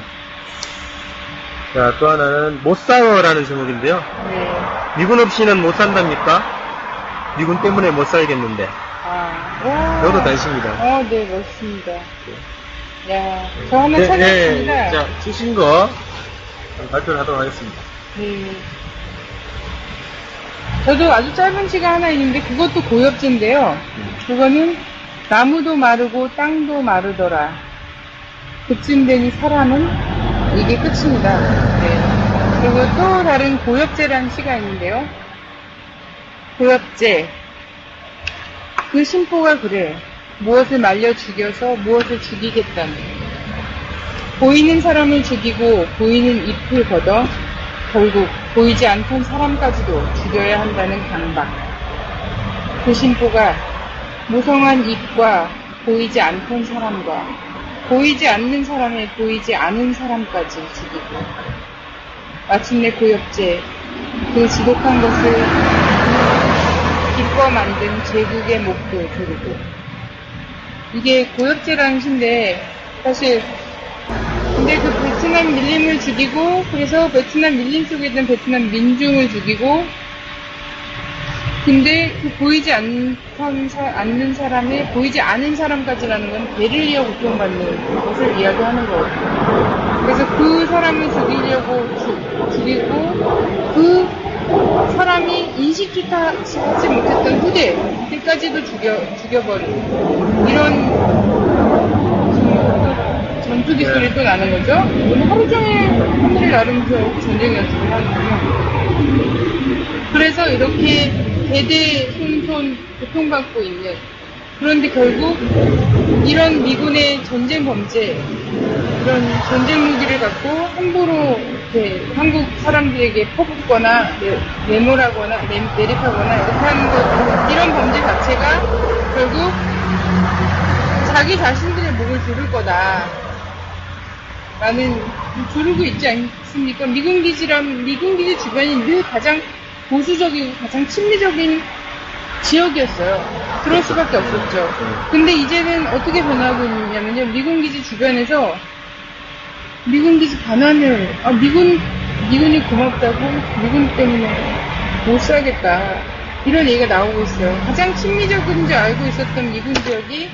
A: 자, 또 하나는 못 살아라는 제목인데요.
B: 네.
A: 미군 없이는 못 산답니까? 미군 때문에 못 살겠는데. 이것도 단시입니다.
B: 네, 멋있습니다. 야, 저 하나 찾았습니다.
A: 네, 자, 주신 거 발표를 하도록 하겠습니다.
B: 네. 저도 아주 짧은 시가 하나 있는데 그것도 고엽제인데요. 그거는 나무도 마르고 땅도 마르더라. 그쯤 되니 사람은 이게 끝입니다. 네. 그리고 또 다른 고엽제라는 시가 있는데요. 고엽제. 그 심보가 그래. 무엇을 말려 죽여서 무엇을 죽이겠다는. 보이는 사람을 죽이고 보이는 잎을 걷어 결국 보이지 않던 사람까지도 죽여야 한다는 강박. 그 심보가 무성한 잎과 보이지 않던 사람과 보이지 않는 사람의 보이지 않은 사람까지 죽이고 마침내 고엽제 그 지독한 것을 기뻐 만든 제국의 목도 조르고. 이게 고엽제라는 시인데 사실 근데 그 베트남 밀림을 죽이고 그래서 베트남 밀림 속에 있는 베트남 민중을 죽이고 근데 그 보이지 않는 사람의 보이지 않은 사람까지라는 건 배를 이어 고통받는 것을 이야기하는 거거든요. 그래서 그 사람을 죽이고 그 사람이 인식조차 하지 못했던 그때까지도 죽여버리고 이런 전투 기술이 또 나는 거죠. 오늘 하루 종일 하늘을 나르면서 전쟁 연습을 하거든요. 그래서 이렇게 대대 손손 고통받고 있는 그런데 결국 이런 미군의 전쟁 범죄 이런 전쟁 무기를 갖고 함부로 이렇게 한국 사람들에게 퍼붓거나 내몰하거나 내립하거나 이렇게 하는 것 이런 범죄 자체가 결국 자기 자신들의 목을 조를 거다 라는 조르고 있지 않습니까? 미군 기지 주변이 늘 가장 보수적이고 가장 친미적인 지역이었어요. 그럴 수밖에 없었죠. 근데 이제는 어떻게 변하고 있냐면요. 미군 기지 주변에서 미군 기지 반환을 미군이 고맙다고 미군 때문에 못 살겠다 이런 얘기가 나오고 있어요. 가장 친미적인 줄 알고 있었던 미군 지역이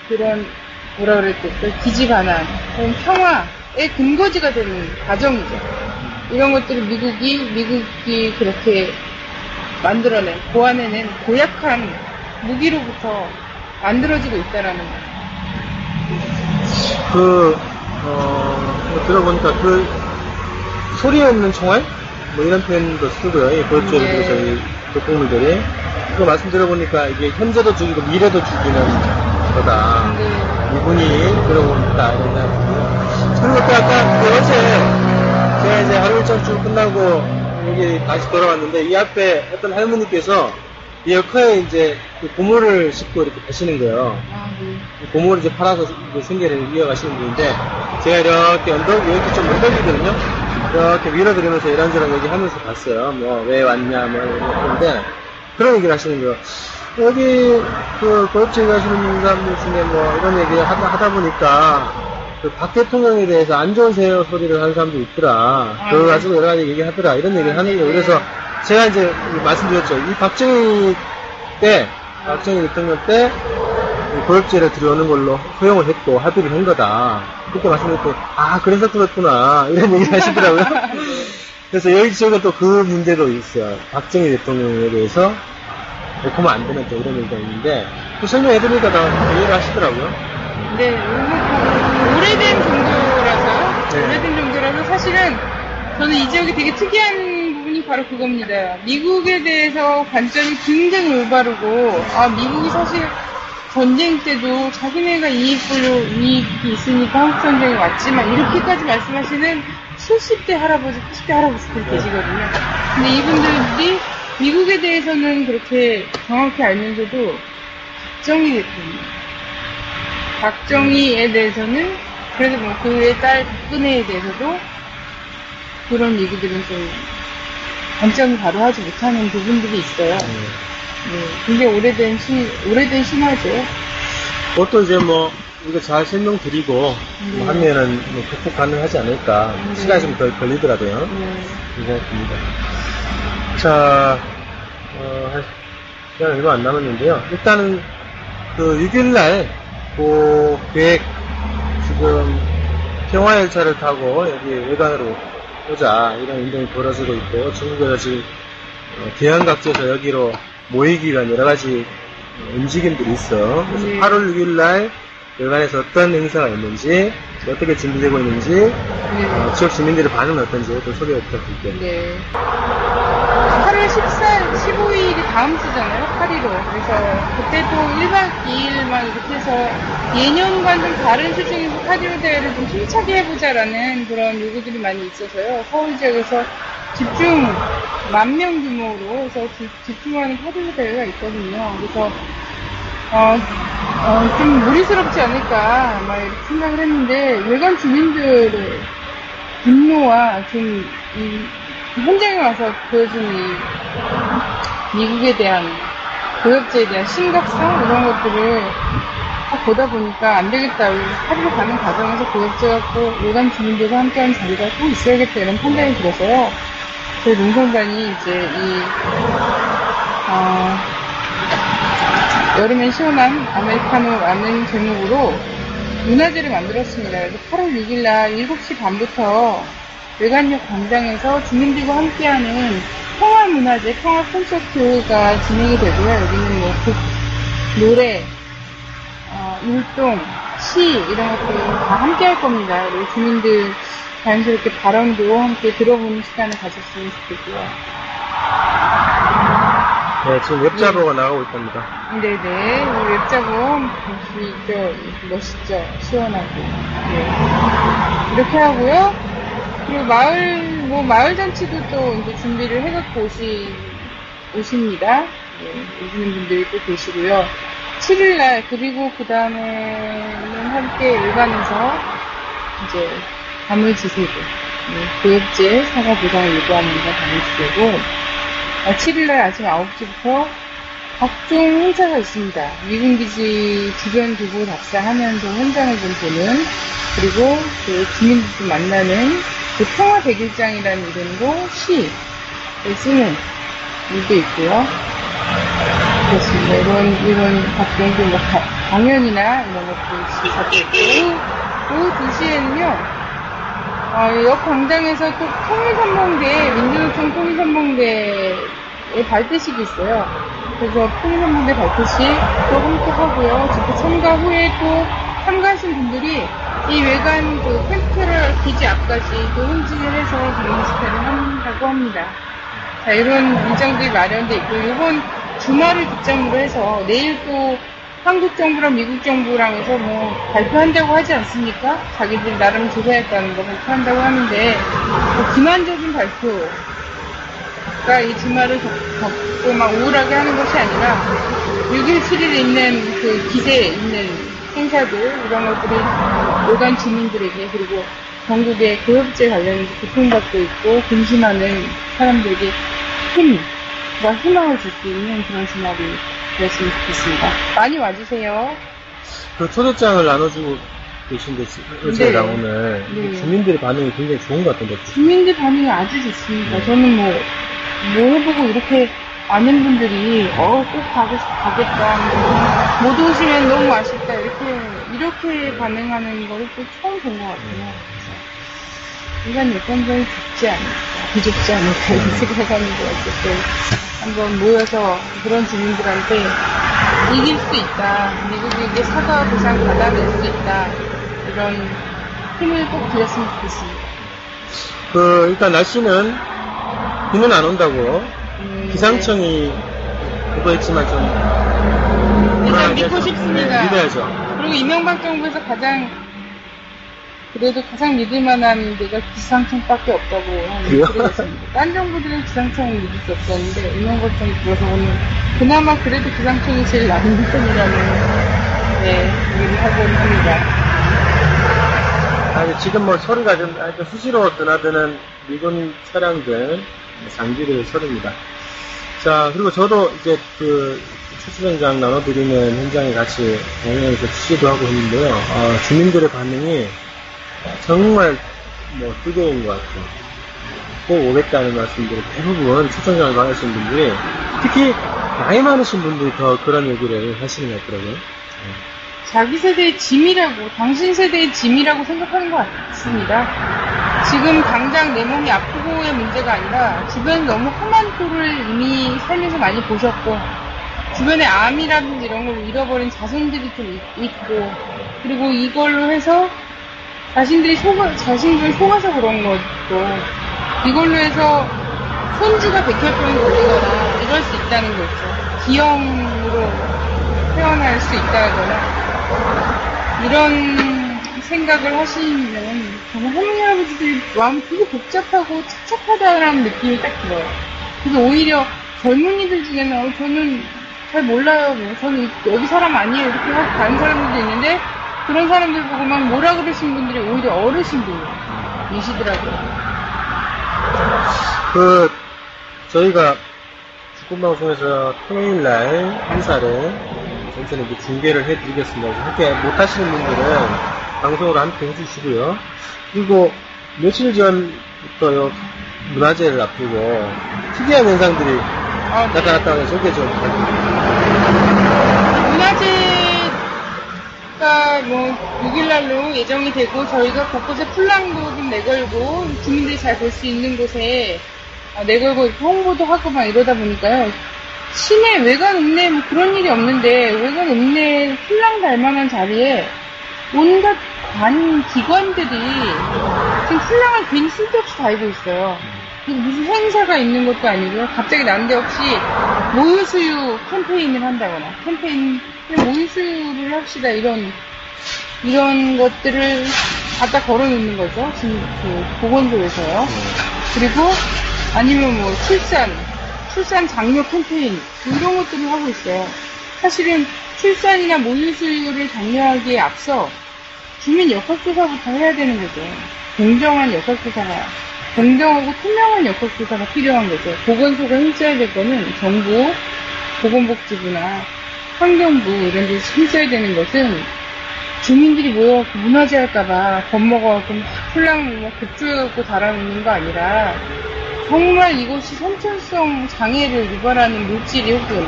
B: 그런 뭐라 그랬을까 기지 반환 그런 평화의 근거지가 되는 과정이죠. 이런 것들을 미국이 그렇게 만들어낸 고안해낸 고약한 무기로부터 만들어지고 있다라는 거.
A: 들어보니까 그 소리 없는 총알 뭐 이런 표현도 쓰고요. 그렇죠. 저희 독극물들이 그거 말씀 들어보니까 이게 현재도 죽이고 미래도 죽이는 거다. 미군이 그러고 있다 이런 생각이고요. 그리고 또 아까 어제 제가 이제 하루 일정 쭉 끝나고 여기 다시 돌아왔는데 이 앞에 어떤 할머니께서 이 역화에 이제 그 고무를 싣고 이렇게 가시는 거예요. 고무를 이제 팔아서 이제 생계를 이어가시는 분인데 제가 이렇게 여기 좀 언덕이거든요. 이렇게 밀어드리면서 이런저런 얘기하면서 봤어요. 뭐 왜 왔냐 뭐 이런데 그런 얘기를 하시는 거예요. 여기 그 고엽제 가시는 사람들 중에 뭐 이런 얘기를 하다 보니까 그 박 대통령에 대해서 안 좋은 소리를 하는 사람도 있더라. 그거 가지고 여러 가지 얘기하더라. 이런 얘기를 하는 거예요. 그래서 제가 이제 말씀드렸죠. 이 박정희 때 박정희 대통령 때 고엽제를 들여오는 걸로 허용을 했고 합의를 한 거다. 그때 말씀드렸더니 그래서 그렇구나 이런 얘기를 하시더라고요. 그래서 여기 지역은 또 그 문제도 있어요. 박정희 대통령에 대해서 그러면 안 되는 또 이런 얘기가 있는데 또 설명해드리니까 다 이해를 하시더라고요.
B: 네, 오래된 정도라서요.
A: 네.
B: 오래된 정도라서 사실은 저는 이 지역이 되게 특이한 부분이 바로 그겁니다. 미국에 대해서 관점이 굉장히 올바르고, 미국이 사실 전쟁 때도 자기네가 이익이 있으니까 한국전쟁에 왔지만, 이렇게까지 말씀하시는 70대 할아버지, 80대 할아버지들 계시거든요. 근데 이분들이 미국에 대해서는 그렇게 정확히 알면서도 박정희에 대해서는 그래도 뭐 그의 딸 박근혜에 대해서도 그런 얘기들은 좀 관점이 바로 하지 못하는 부분들이 있어요. 네, 굉장히 오래된 신화죠.
A: 그것도 이제 뭐 우리가 잘 설명드리고 하면은 극복 가능하지 않을까. 시간이 좀 더 걸리더라도요. 생각합니다. 자, 시간 얼마 안 남았는데요. 일단은 그 6일날 그 계획 지금 평화열차를 타고 여기 외관으로 오자 이런 운동이 벌어지고 있고 중국에서 지금 대한 각지에서 여기로 모이기 위한 여러 가지 움직임들이 있어. 그래서 8월 6일날 외관에서 어떤 행사가 있는지 어떻게 준비되고 있는지 지역 주민들의 반응은 어떤지 또 소개 부탁드릴게요.
B: 네. 8월 15일이 다음 주잖아요. 8일로. 그래서 그때 또 1박 2일만 이렇게 해서 예년과는 좀 다른 수준에서 8.15 대회를 좀 힘차게 해보자라는 그런 요구들이 많이 있어서요. 서울 지역에서 집중 10,000명 규모로 해서 집중하는 8.15 대회가 있거든요. 그래서 좀 무리스럽지 않을까 막 이렇게 생각을 했는데 외관 주민들의 분노와 좀 현장에 와서 보여준 미국에 대한 고엽제에 대한 심각성 이런 것들을 딱 보다 보니까 안 되겠다. 하루로 가는 과정에서 고엽제 갖고 외관 주민들과 함께하는 자리가 또 있어야겠다 이런 판단이 들어서요. 저희 농성단이 이제 여름엔 시원한 아메리카노라는 제목으로 문화제를 만들었습니다. 그래서 8월 6일날 7시 반부터 외관역 광장에서 주민들과 함께하는 평화문화제, 평화 콘서트가 진행이 되고요. 여기는 뭐 노래, 율동, 시 이런 것들을 다 함께 할 겁니다. 그리고 주민들 자연스럽게 발언도 함께 들어보는 시간을 가졌으면 좋겠고요.
A: 네, 지금 웹자보가 나가고 있답니다.
B: 네네, 웹자보 멋있죠? 시원하고. 네. 이렇게 하고요. 그리고 마을 잔치도 또 이제 준비를 해갖고 오십니다. 네, 오시는 분들이 또 계시고요. 7일날, 그리고 그 다음에는 함께 일반에서 이제 밤을 지새고, 고엽제 사과 보상을 요구하면서 밤을 지새고, 7일날 아침 9시부터 각종 행사가 있습니다. 미군기지 주변 두고 답사하면서 현장을 좀 보는, 그리고 그 주민들도 만나는 그 평화백일장이라는 이름으로 시를 쓰는 일도 있고요. 그렇습니다. 이런 각종 뭐 강연이나 이런 것도 있고, 오후 2시에는요, 역 광장에서 또 통일선봉대, 민주노총 통일선봉대의 발대식이 있어요. 그래서 통일선봉대 발대식도 함께 하고요. 집회 참가 후에 또 참가하신 분들이 이 외관 그 캠프를 기지 앞까지 또 행진을 해서 경례식회를 한다고 합니다. 자, 이런 일정들이 마련돼 있고, 이번 주말을 기점으로 해서 내일 또 한국 정부랑 미국 정부랑 해서 뭐 발표한다고 하지 않습니까? 자기들 나름 조사했다는 거 발표한다고 하는데, 기만적인 발표가 이 주말을 덮고 막 우울하게 하는 것이 아니라 6일, 7일에 있는 그 기세에 있는 행사들, 이런 것들이 외관 주민들에게, 그리고 전국의 고엽제 관련해서 고통받고 있고 근심하는 사람들에게 힘과 희망을 줄 수 있는 그런 주말이 되었으면 좋겠습니다. 많이 와주세요.
A: 그 초대장을 나눠주고 계신데 어제랑 오늘 주민들의 반응이 굉장히 좋은 것 같은데.
B: 주민들 반응이 아주 좋습니다. 저는 뭐 해보고 이렇게 아는 분들이, 꼭 가겠다. 못 오시면 너무 아쉽다. 이렇게 반응하는 거를 또 처음 본 것 같아요. 인간 여권자는 비좁지 않을까, 이런 생각하는 거 어쨌든. 한번 모여서 그런 주민들한테 이길 수 있다. 미국에게 사과 보상 받아낼 수 있다. 이런 힘을 꼭 드렸으면 좋겠습니다.
A: 일단 날씨는 비는 안 온다고 기상청이 보도했지만 좀
B: 일단 믿고 싶습니다.
A: 믿어야죠.
B: 그리고 이명박 정부에서 그래도 가장 믿을 만한 데가 기상청밖에 없다고 하는 소리가 있습니다. 딴 정부들은 기상청을 믿을 수 없었는데 이명박 정부 들어서는 그나마 그래도 기상청이 제일 나은 편이라는 얘기를 하곤 합니다.
A: 아니, 지금 뭐 소리가 좀 수시로 드나드는 미군 차량들 장비를 소리입니다. 자, 그리고 저도 이제 추수전장 나눠드리는 현장에 같이 공연에서 취재도 하고 했는데요. 주민들의 반응이 정말 뜨거운 것 같아요. 꼭 오겠다는 말씀들을 대부분 추천장을 받으신 분들이, 특히 나이 많으신 분들이 더 그런 얘기를 하시는 것 같더라고요.
B: 자기 세대의 짐이라고, 당신 세대의 짐이라고 생각하는 것 같습니다. 지금 당장 내 몸이 아프고의 문제가 아니라 주변에 너무 험한 꼴을 이미 살면서 많이 보셨고, 주변에 암이라든지 이런 걸 잃어버린 자손들이 좀 있고, 그리고 이걸로 해서 자신들이 속아서 그런 것도, 이걸로 해서 손주가 백혈병이 걸리거나 이럴 수 있다는 거죠. 기형으로 태어날 수 있다거나 이런 생각을 하시면 정말 할머니 할아버지들이 마음이 되게 복잡하고 착잡하다라는 느낌이 딱 들어요. 그래서 오히려 젊은이들 중에는 저는 잘 몰라요. 저는 여기 사람 아니에요. 이렇게 하고 가는 사람들도 있는데, 그런 사람들 보고 막 뭐라 그러신 분들이 오히려 어르신들이시더라고요.
A: 저희가 주권방송에서 토요일날 행사를 전체는 이제 중계를 해드리겠습니다. 함께 못하시는 분들은 방송으로 함께 해주시고요. 그리고 며칠 전부터 문화제를 앞두고 특이한 현상들이 나타났다고 해서 소개 좀 부탁드립니다.
B: 문화제가 6일날로 예정이 되고, 저희가 곳곳에 플랑도 좀 내걸고 주민들이 잘 볼 수 있는 곳에 내걸고 홍보도 하고 막 이러다 보니까요, 시내 외관 읍내 그런 일이 없는데, 외관 읍내 플랑 달만한 자리에 온갖 기관들이 지금 플랑을 괜히 쓸데없이 달고 있어요. 무슨 행사가 있는 것도 아니고요. 갑자기 난데없이 모유수유 캠페인을 한다거나, 모유수유를 합시다, 이런 것들을 갖다 걸어놓는 거죠. 지금 보건소에서요. 그리고 아니면 출산 장려 캠페인, 이런 것들을 하고 있어요. 사실은 출산이나 모유수유를 장려하기에 앞서 주민 역학조사부터 해야 되는 거죠. 공정하고 투명한 역학조사가 필요한 거죠. 보건소가 힘써야 될 거는 정부, 보건복지부나 환경부 이런 데서 힘써야 되는 것은, 주민들이 모여갖고 문화제 할까봐 겁먹어갖고 플랑 급조해갖고 달아놓는 거 아니라, 정말 이곳이 선천성 장애를 유발하는 물질이 혹은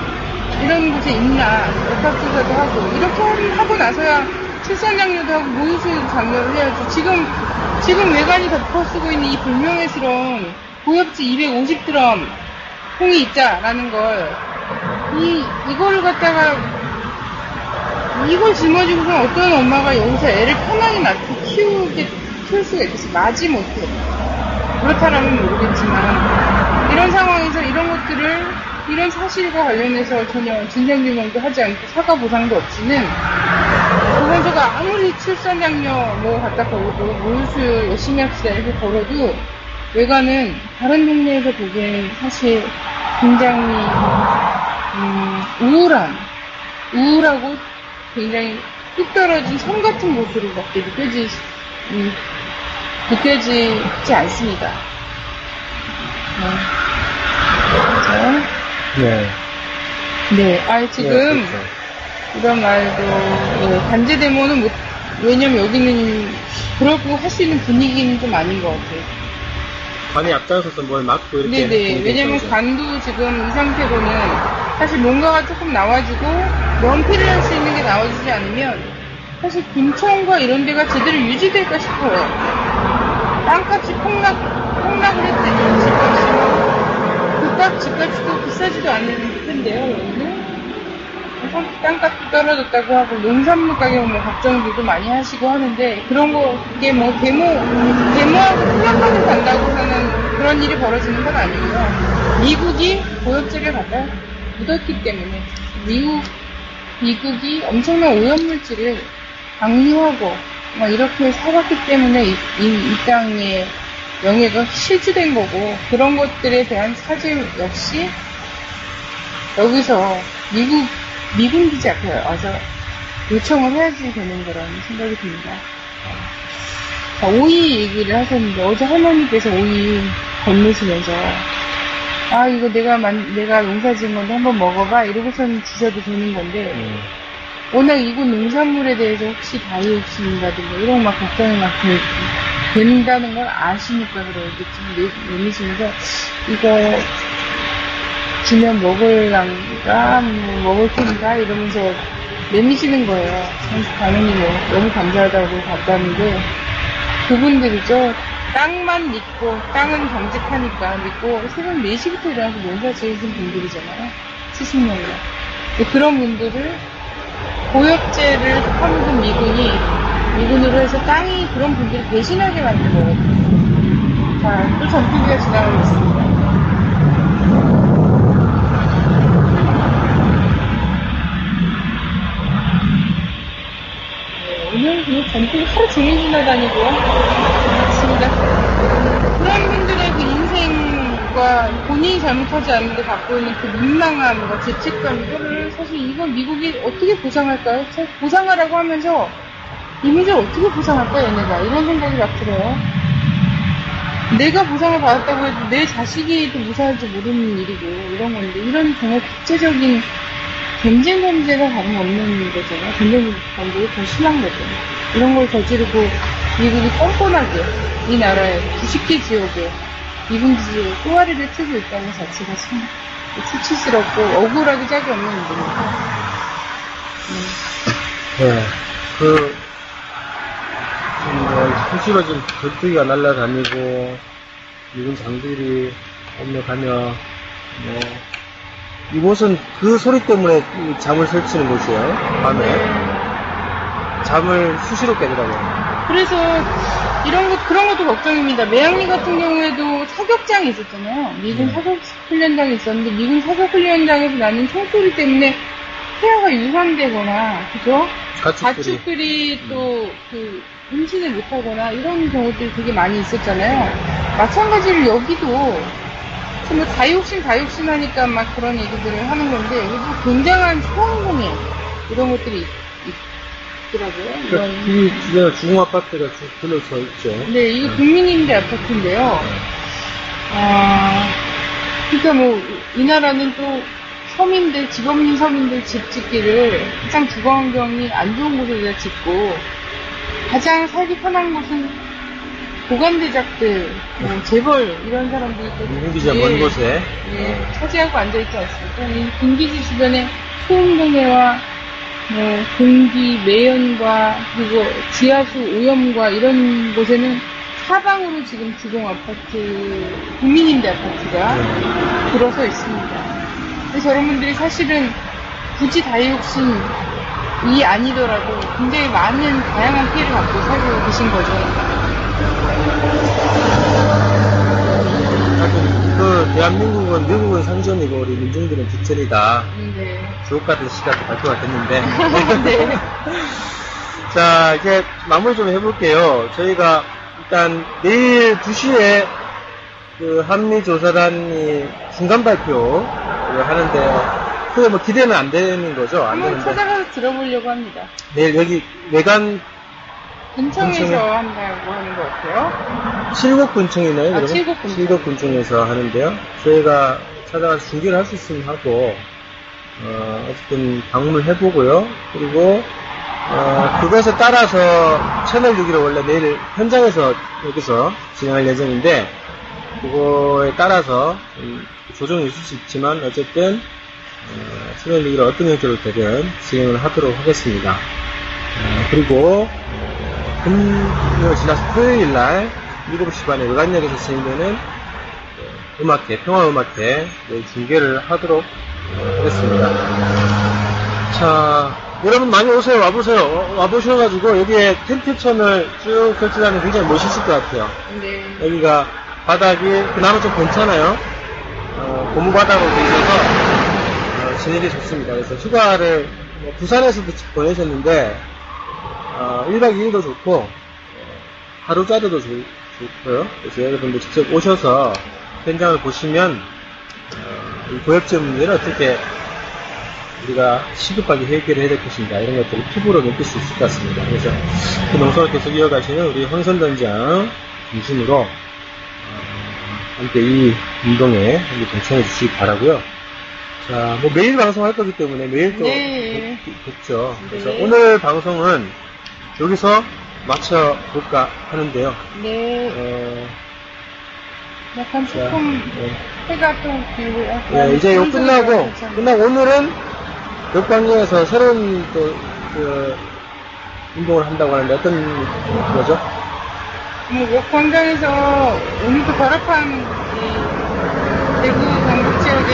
B: 이런 곳에 있나 역학조사도 하고, 이렇게 하고 나서야 출산장려도 하고 모유수유도 장려를 해야죠. 지금 외관이 덮어쓰고 있는 이 불명예스러운 고엽지 250드럼 통이 있다라는 걸, 이걸 갖다가 이걸 짊어지고서 어떤 엄마가 여기서 애를 편하게 키울 수가 있겠어요? 마지못해. 그렇다라면 모르겠지만, 이런 상황에서 이런 사실과 관련해서 전혀 진상규명도 하지 않고 사과 보상도 없이는, 보건소가 아무리 출산장려 갖다 걸고 모유수유 열심히 합시다 이렇게 걸어도, 외관은 다른 동네에서 보기에는 사실 굉장히 우울하고 굉장히 뚝 떨어진 섬 같은 곳으로밖에 느껴지지 않습니다. 네. 지금 이런 말도 단체 데모는 왜냐면 여기는 그러고 할 수 있는 분위기는 좀 아닌 것 같아요.
A: 관이 앞장서서 뭘 막고 이렇게.
B: 네네. 왜냐면 관도 지금 이 상태로는 사실 뭔가가 조금 나와주고 면피를 할 수 있는 게 나와주지 않으면 사실 군청과 이런 데가 제대로 유지될까 싶어요. 땅값이 폭락을 했대요. 집값이. 집값도 비싸지도 않을 텐데요, 여기는. 땅값도 떨어졌다고 하고, 농산물 가격 뭐 걱정들도 많이 하시고 하는데, 그런 거, 그게 뭐 데모하고 플랫폼을 간다고 하는 그런 일이 벌어지는 건 아니고요. 미국이 고엽제를 갖다 묻었기 때문에, 미국이 엄청난 오염물질을 방류하고, 막 이렇게 살았기 때문에 이 땅에 영해가 실주된 거고, 그런 것들에 대한 사죄 역시 여기서 미군 기지 앞에 와서 요청을 해야지 되는 거라는 생각이 듭니다. 자, 오이 얘기를 하셨는데, 어제 할머니께서 오이 건너시면서, 이거 내가 농사 지은 건데 한번 먹어봐. 이러고선 주셔도 되는 건데, 워낙 이곳 농산물에 대해서 혹시 다이옥신이라든가 이런 막 걱정이 막 된다는 걸 아시니까 그래요. 내미시면서 이거 주면 먹을란가, 먹을 텐가 이러면서 내미시는 거예요. 당연히 너무 감사하다고 봤다는데, 그분들이죠. 땅만 믿고, 땅은 경직하니까 믿고, 새벽 4시부터 일어나서 농사 지으신 분들이잖아요. 70년이나. 그런 분들을 고엽제를 퍼먹은 미군으로 해서 땅이 그런 분들을 배신하게 만든 거거든요. 자, 또 전투기가 지나가고 있습니다. 오늘 그 전투기 하루 종일 지나다니고요. 맞습니다. 그런 분들의 그 인생과 본인이 잘못하지 않는데 갖고 있는 그 민망함과 죄책감, 이거를 사실 이건 미국이 어떻게 보상할까요? 보상하라고 하면서 이 문제를 어떻게 보상할까, 얘네가. 이런 생각이 막 들어요. 내가 보상을 받았다고 해도 내 자식이 또 무사할지 모르는 일이고, 이런 건데, 이런 정말 국제적인 경쟁 범죄가 다름없는 거잖아요. 경쟁 범죄가 더 심한 거죠. 이런 걸 저지르고, 미국이 뻔뻔하게 이 나라에 90개 지역에 미군기지에 꼬아리를 트고 있다는 자체가 참 수치스럽고 억울하기 짝이 없는 일입니다.
A: 네. 수시로 지금 전투기가 날아다니고, 미군 장비들이 업력하며, 이곳은 그 소리 때문에 잠을 설치는 곳이에요. 밤에. 잠을 수시로 깨더라고요.
B: 그래서 그런 것도 걱정입니다. 매양리 같은 경우에도 사격장이 있었잖아요. 미군 사격훈련장이 있었는데, 미군 사격훈련장에서 나는 총소리 때문에 폐하가 유산되거나, 그죠? 가축들이 또 임신을 못하거나 이런 경우들이 되게 많이 있었잖아요. 마찬가지로 여기도 뭐 다이옥신 하니까 막 그런 얘기들을 하는 건데, 여기도 굉장한 소음공해 이런 것들이 있더라고요.
A: 그러니까 이 주변에 중흥 아파트가 쭉 둘러서 있죠.
B: 네, 이거 국민임대 아파트인데요. 그러니까 뭐 이 나라는 또 집 없는 서민들 집 짓기를 가장 주거 환경이 안 좋은 곳에다 짓고, 가장 살기 편한 곳은 보관대작들, 재벌 이런 사람들이 또
A: 군기지가 먼 곳에
B: 차지하고 앉아있지 않습니까? 이 군기지 주변에 소음공해와 공기 매연과 그리고 지하수 오염과 이런 곳에는 사방으로 지금 주공 아파트, 국민임대 아파트가 들어서 있습니다. 그래서 저런 분들이 사실은 굳이 다이옥신이 아니더라도 굉장히 많은 다양한 피해를 받고 살고 계신 거죠.
A: 대한민국은 미국은 상전이고 우리 민중들은 뒷전이다.
B: 네.
A: 주옥 같은 시각도 발표가 됐는데.
B: 네.
A: 자, 이제 마무리 좀 해볼게요. 저희가 일단 내일 2시에 그 한미조사단이 중간 발표를 하는데요. 그게 뭐 기대는 안 되는 거죠? 안
B: 한번
A: 되는데.
B: 찾아가서 들어보려고 합니다.
A: 내일 여기 외관
B: 군청에서 한다고 하는 것 같아요.
A: 칠곡군청이네요. 그러면?
B: 칠곡군청.
A: 칠곡군청에서 하는데요. 저희가 찾아가서 중계를 할 수 있으면 하고, 어쨌든 방문해보고요. 그리고 그것에 따라서 채널 6기를 원래 내일 현장에서 여기서 진행할 예정인데, 그거에 따라서 조정이 있을 수 있지만 어쨌든 수련리기를 어떤 형태로 되든 진행을 하도록 하겠습니다. 그리고 금요일 지나서 토요일날 7시 반에 외관역에서 진행되는 음악회, 평화음악회 중계를 하도록 하겠습니다. 자, 여러분 많이 오세요. 와보세요. 와보셔가지고 여기에 텐트천을 쭉 설치하면 굉장히 멋있을 것 같아요.
B: 네.
A: 여기가 바닥이 그나마 좀 괜찮아요. 고무바닥으로 되어 있어서 지내기 좋습니다. 그래서 휴가를 부산에서도 보내셨는데 1박 2일도 좋고 하루 짜리도 좋고요. 그래서 여러분들 직접 오셔서 현장을 보시면 이 고엽제 문제를 어떻게 우리가 시급하게 해결을 해야 될 것인가 이런 것들을 피부로 느낄 수 있을 것 같습니다. 그래서 그 농성을 계속 이어가시는 우리 황선단장 중심으로 함께 이 운동에 함께 동참해 주시기 바라고요. 자, 뭐 매일 방송할 거기 때문에 매일 또
B: 네.
A: 뵙죠. 그래서
B: 네.
A: 오늘 방송은 여기서 마쳐볼까 하는데요.
B: 네. 약간 조금
A: 네.
B: 해가 또 길고요.
A: 네, 이제 이거 끝나고 오늘은 역광리에서 새로운 또 운동을 한다고 하는데 어떤 거죠?
B: 역광장에서 오늘도 결합한 이 대구 경북 지역에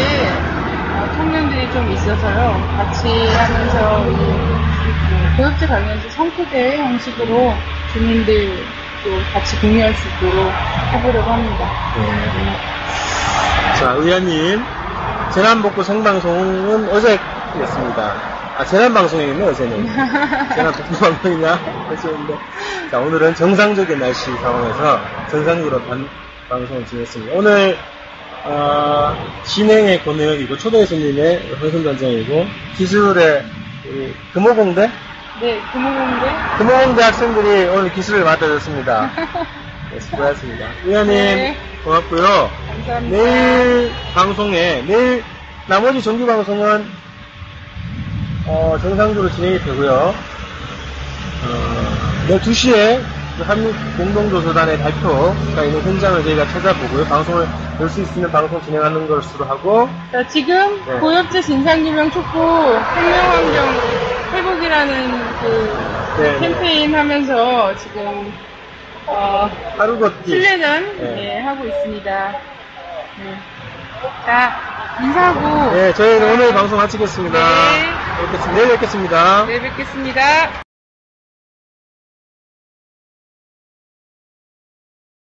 B: 청년들이 좀 있어서요. 같이 하면서 이 고엽제 관련해서 성크대 형식으로 주민들도 같이 공유할 수 있도록 해보려고 합니다.
A: 네. 자, 의원님, 재난복구 생방송은 어제였습니다. 재난방송이었네, 어제는. 재난복구 방송이냐? 하시는데. 자, 오늘은 정상적인 날씨 상황에서 정상적으로 방송을 진행했습니다. 오늘, 진행의 권혜혁이고, 초대 손님의 황선단장이고, 기술의 금호공대?
B: 네,
A: 금호공대 학생들이 오늘 기술을 맡아줬습니다. 네, 수고하셨습니다. 의원님,
B: 네.
A: 고맙고요.
B: 감사합니다.
A: 내일 나머지 정규 방송은 정상적으로 진행이 되고요. 내일 2시에 한국공동조사단의 발표가 있는 현장을 저희가 찾아보고요. 방송을 열 수 있으면 방송 진행하는 것으로 하고.
B: 자, 지금
A: 네.
B: 고엽제 진상규명 촉구 생명환경 회복이라는
A: 네,
B: 캠페인 하면서 지금
A: 하루 걷기.
B: 실내전
A: 네.
B: 하고 있습니다. 네. 자, 인사하고
A: 네, 저희는 오늘 방송 마치겠습니다.
B: 네.
A: 내일 뵙겠습니다.
B: 내일 뵙겠습니다.